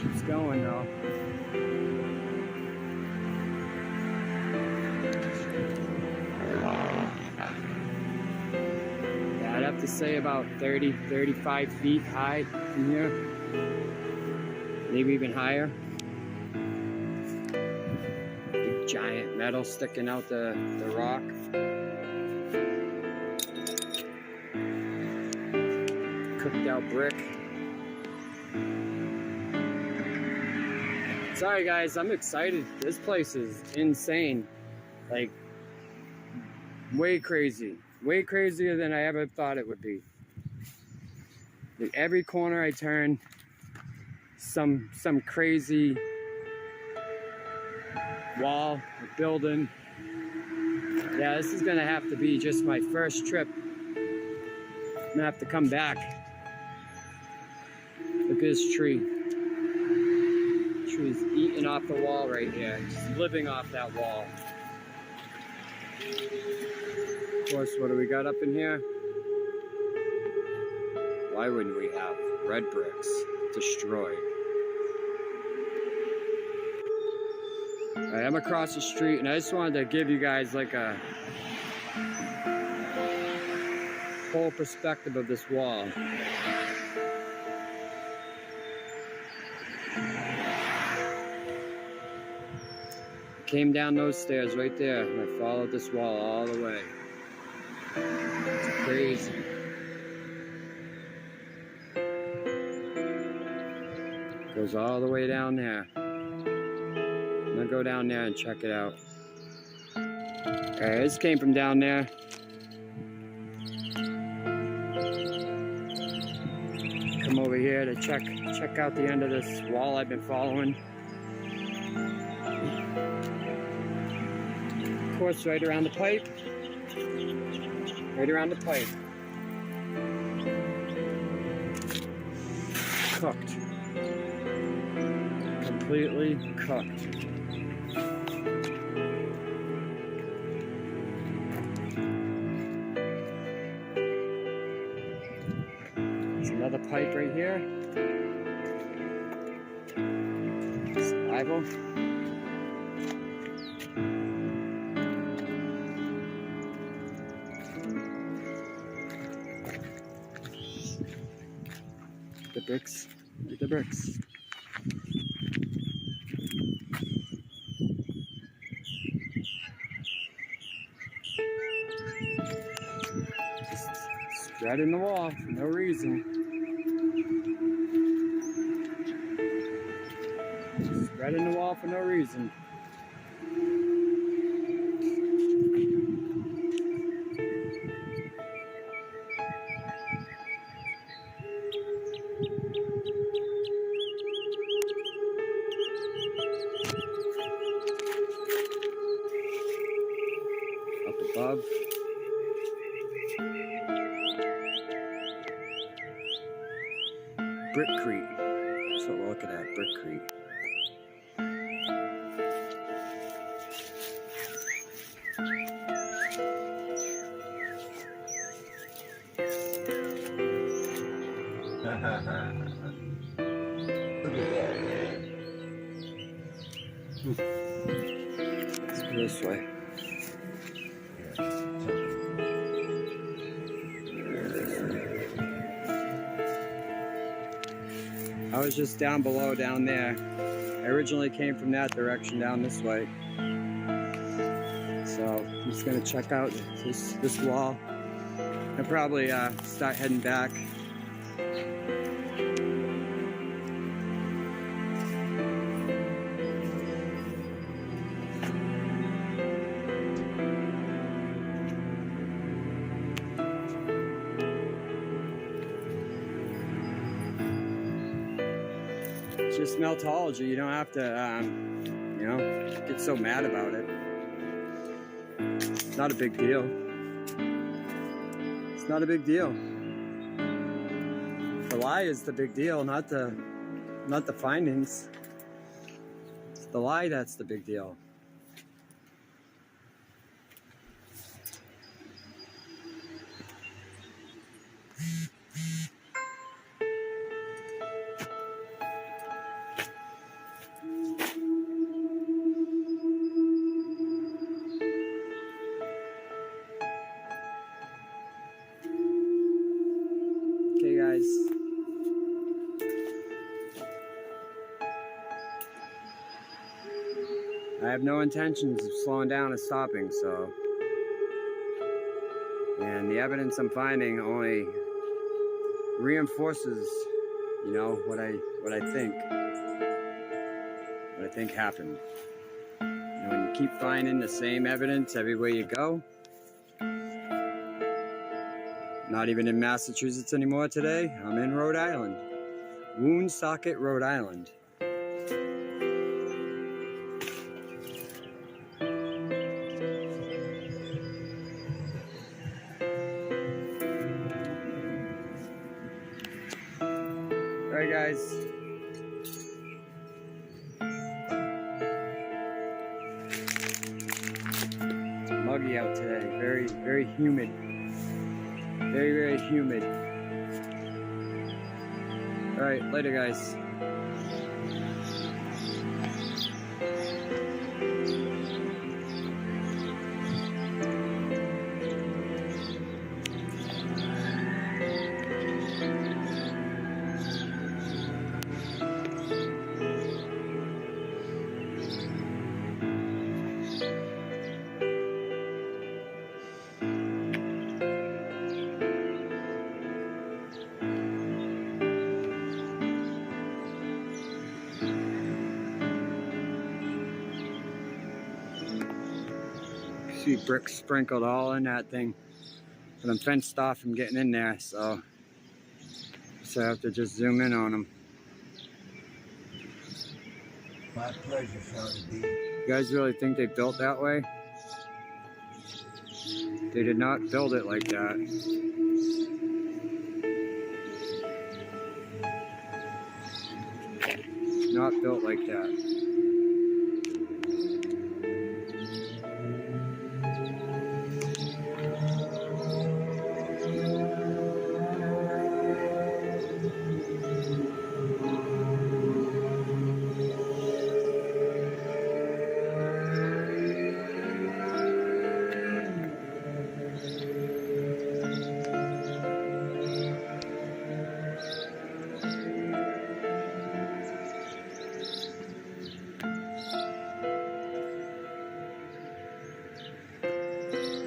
Keeps going though. I'd have to say about 30, 35 feet high from here. Maybe even higher. Big giant metal sticking out the rock. Cooked out brick. Sorry guys, I'm excited. This place is insane. Like, way crazy. Way crazier than I ever thought it would be. Like every corner I turn, some crazy wall or building. Yeah, this is gonna have to be just my first trip. I'm gonna have to come back. Look at this tree. The tree's eating off the wall right here. Just living off that wall. Of course, what do we got up in here? Why wouldn't we have red bricks destroyed? Alright, I'm across the street and I just wanted to give you guys like a whole perspective of this wall. I came down those stairs right there and I followed this wall all the way. It's crazy. Goes all the way down there. I'm gonna go down there and check it out. Alright, this came from down there. Come over here to check out the end of this wall I've been following. Of course, right around the pipe. Right around the pipe. Cooked. completely cooked. There's another pipe right here. Survival. The bricks. Look at the bricks. Just spreading the wall for no reason. Spreading the wall for no reason. Up above. Brickcrete. That's what we're looking at, Brickcrete. Look at that. Let's go this way. I was just down below, down there. I originally came from that direction down this way. So I'm just gonna check out this wall. I'll probably start heading back. It's just meltology. You don't have to, you know, get so mad about it. It's not a big deal. It's not a big deal. The lie is the big deal, not the findings. It's the lie that's the big deal. Okay, guys. I have no intentions of slowing down and stopping, so. And the evidence I'm finding only reinforces, you know, what I think happened. You know, when you keep finding the same evidence everywhere you go. Not even in Massachusetts anymore today. I'm in Rhode Island. Woonsocket, Rhode Island. Alright, guys. It's muggy out today. Very, very humid. Very, very humid. Alright, later, guys. See bricks sprinkled all in that thing, but I'm fenced off from getting in there, so I have to just zoom in on them. My pleasure, ShawnyBee. You guys really think they built that way? They did not build it like that. not built like that.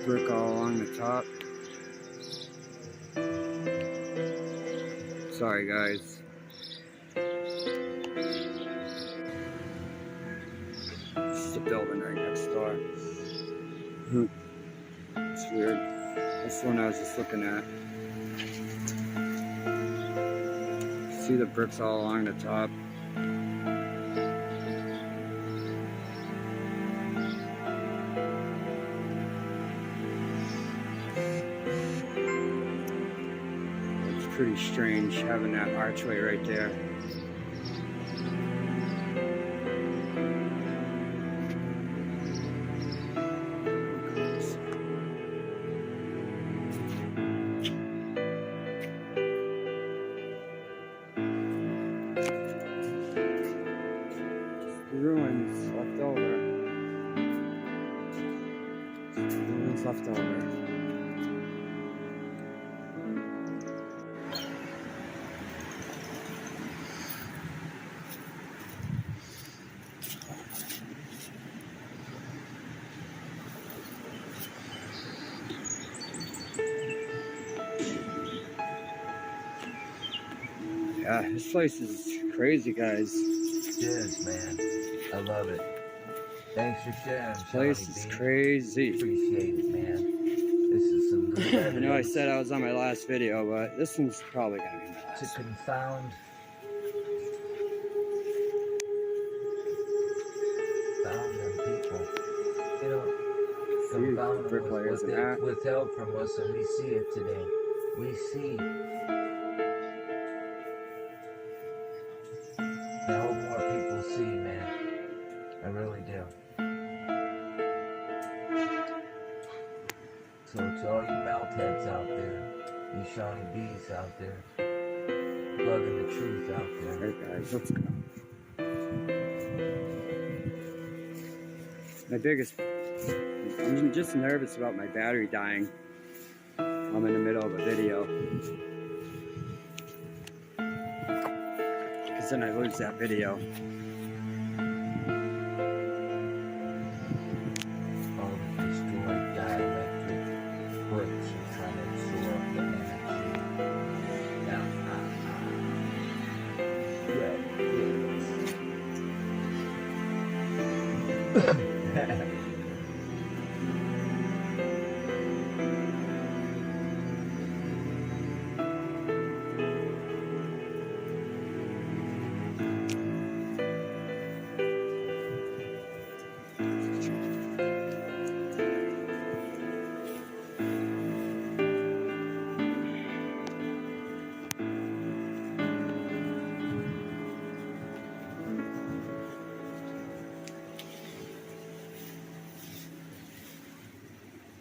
Brick all along the top. Sorry guys. This is a building right next door. It's weird. That's the one I was just looking at. See the bricks all along the top. It's pretty strange having that archway right there. Ruins left over. Ruins left over. Yeah, this place is crazy, guys. It is, man. I love it. Thanks for sharing, This place is ShawnyBee. crazy. Appreciate it, man. This is some good evidence. I know I said I was on my last video, but this one's probably gonna be my To last. confound them people. You know, confound them bricklayers with what and they that. withheld from us, and we see it today. We see. I hope more people see, man. I really do. So to all you melt heads out there, you ShawnyBees out there, plugging the truth out there. Alright guys, let's go. I'm just nervous about my battery dying. I'm in the middle of a video. Because then I lose that video. All the destroyed dielectric clips are trying to absorb the energy.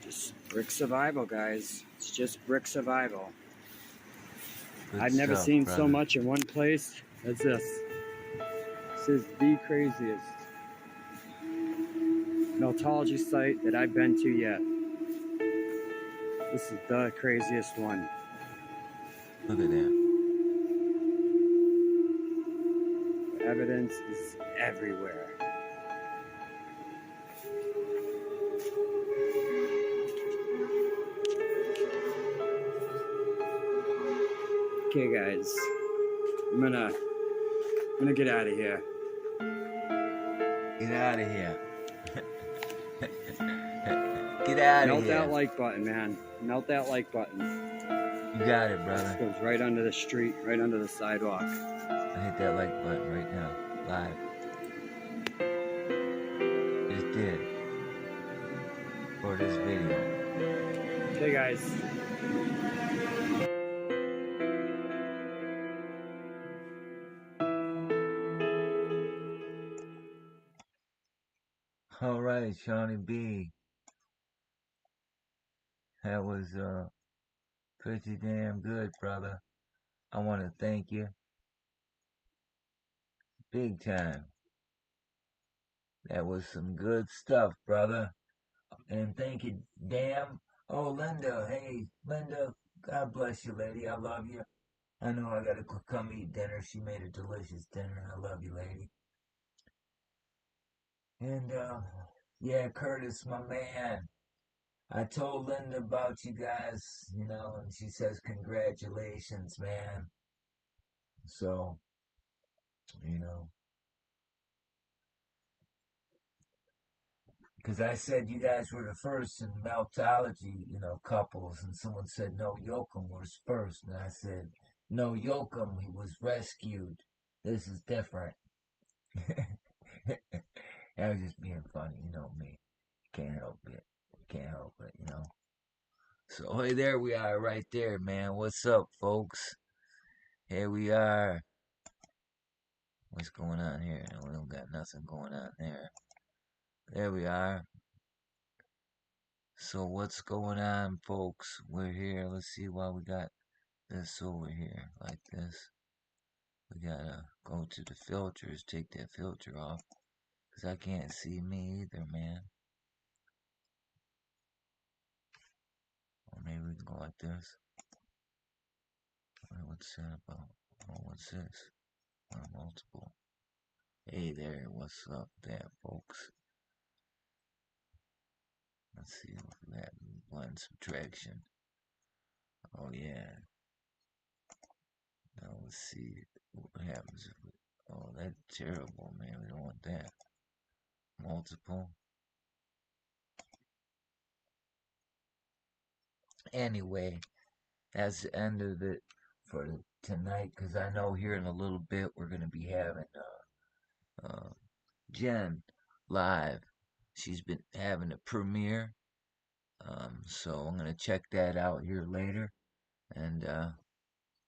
Just brick survival, guys. It's just brick survival. Good I've never stuff, seen brother. so much in one place as this. This is the craziest meltology site that I've been to yet. This is the craziest one. Look at that. The evidence is everywhere. Okay guys, I'm gonna get out of here. Get out of here. Get out of Melt here. that like button, man. Melt that like button. You got it, This brother. goes right under the street, right under the sidewalk. I hit that like button right now. Live. Just did. For this video. Okay guys. Hey, ShawnyBee, that was pretty damn good, brother. I want to thank you big time. That was some good stuff, brother. And thank you, damn. Oh, Linda, hey, Linda, God bless you, lady. I love you. I know I gotta come eat dinner. She made a delicious dinner. I love you, lady. And yeah, Curtis, my man. I told Linda about you guys, and she says congratulations, man. So, you know, because I said you guys were the first in meltology, couples, and someone said no, Yoakum was first, and I said no, Yoakum, he was rescued. This is different. I was just being funny, me. Can't help it. Can't help it. So hey, there we are, right there, man. What's up, folks? Here we are. What's going on here? No, we don't got nothing going on there. There we are. So what's going on, folks? We're here. Let's see why we got this over here like this. We gotta go to the filters, take that filter off, because I can't see me either, man. Or maybe we can go like this. What's that about? Oh, what's this? Multiple. Hey there, what's up there, folks? Let's see if that blend subtraction. Oh yeah. Now let's see what happens if we. Oh, that's terrible, man. We don't want that. Multiple. Anyway, that's the end of it for tonight. Because I know here in a little bit we're gonna be having Jen live. She's been having a premiere. So I'm gonna check that out here later. And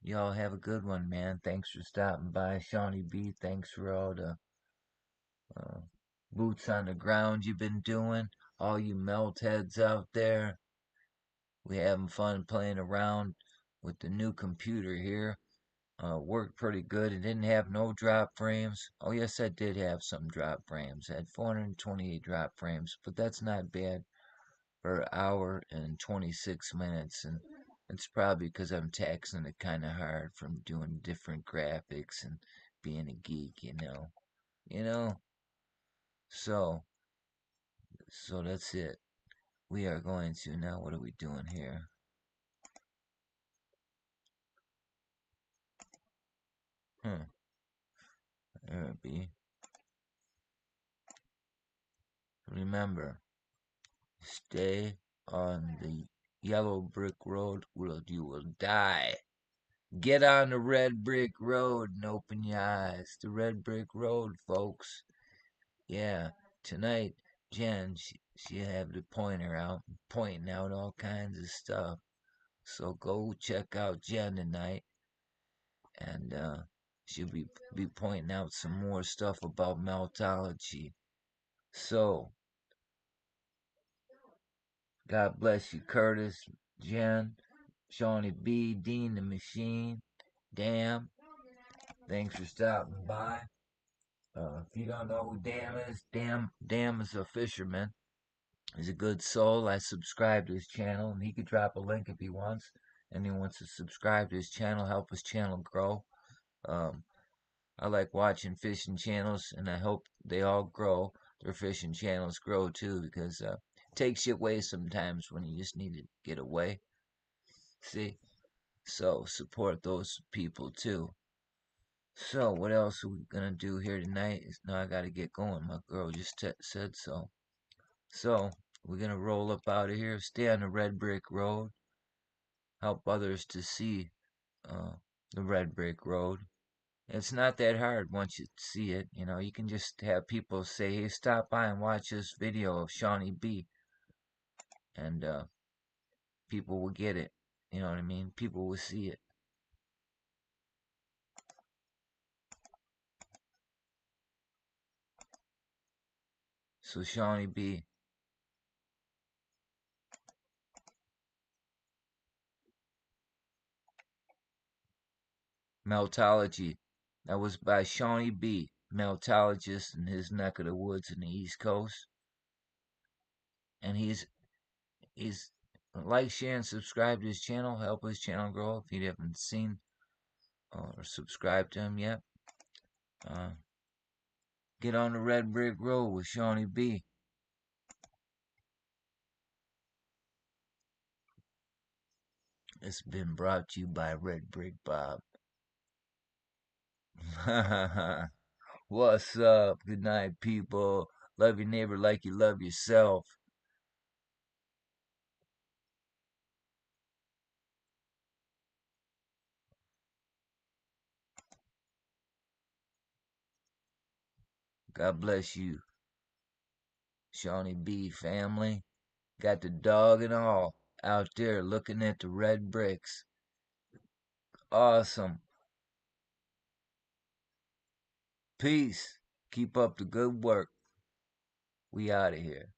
y'all have a good one, man. Thanks for stopping by, ShawnyBee. Thanks for all the uh, boots on the ground you've been doing. All you melt heads out there. We having fun playing around with the new computer here. Worked pretty good. It didn't have no drop frames. Oh yes, I did have some drop frames. I had 428 drop frames, but that's not bad for an hour and 26 minutes. And it's probably because I'm taxing it kind of hard from doing different graphics and being a geek. You know. So, so that's it. We are going to now. What are we doing here? Hmm. There it be. Remember, stay on the yellow brick road or you will die. Get on the red brick road and open your eyes. The red brick road, folks. Yeah, tonight, Jen, she'll have the pointer out, pointing out all kinds of stuff. So go check out Jen tonight, and she'll be pointing out some more stuff about meltology. So, God bless you, Curtis, Jen, ShawnyBee, Dean the Machine, Damn. Thanks for stopping by. If you don't know who Damn is, Damn is a fisherman. He's a good soul. I subscribe to his channel, and he could drop a link if he wants. And he wants to subscribe to his channel, help his channel grow. Um, I like watching fishing channels, and I hope they all grow. Their fishing channels grow too, because it takes you away sometimes when you just need to get away. See? So support those people too. So what else are we gonna do here tonight? Now I gotta get going. My girl just said so. So we're gonna roll up out of here. Stay on the red brick road. Help others to see uh, the red brick road. It's not that hard once you see it. You can just have people say, "Hey, stop by and watch this video of ShawnyBee," and people will get it. You know what I mean? People will see it. So ShawnyBee, Meltology. That was by ShawnyBee, meltologist in his neck of the woods in the East Coast. And he's like, share, and subscribe to his channel. Help his channel grow if you haven't seen or subscribed to him yet. Get on the Red Brick Road with ShawnyBee. It's been brought to you by Red Brick Bob. What's up? Good night, people. Love your neighbor like you love yourself. God bless you, ShawnyBee family. Got the dog and all out there looking at the red bricks. Awesome. Peace. Keep up the good work. We out of here.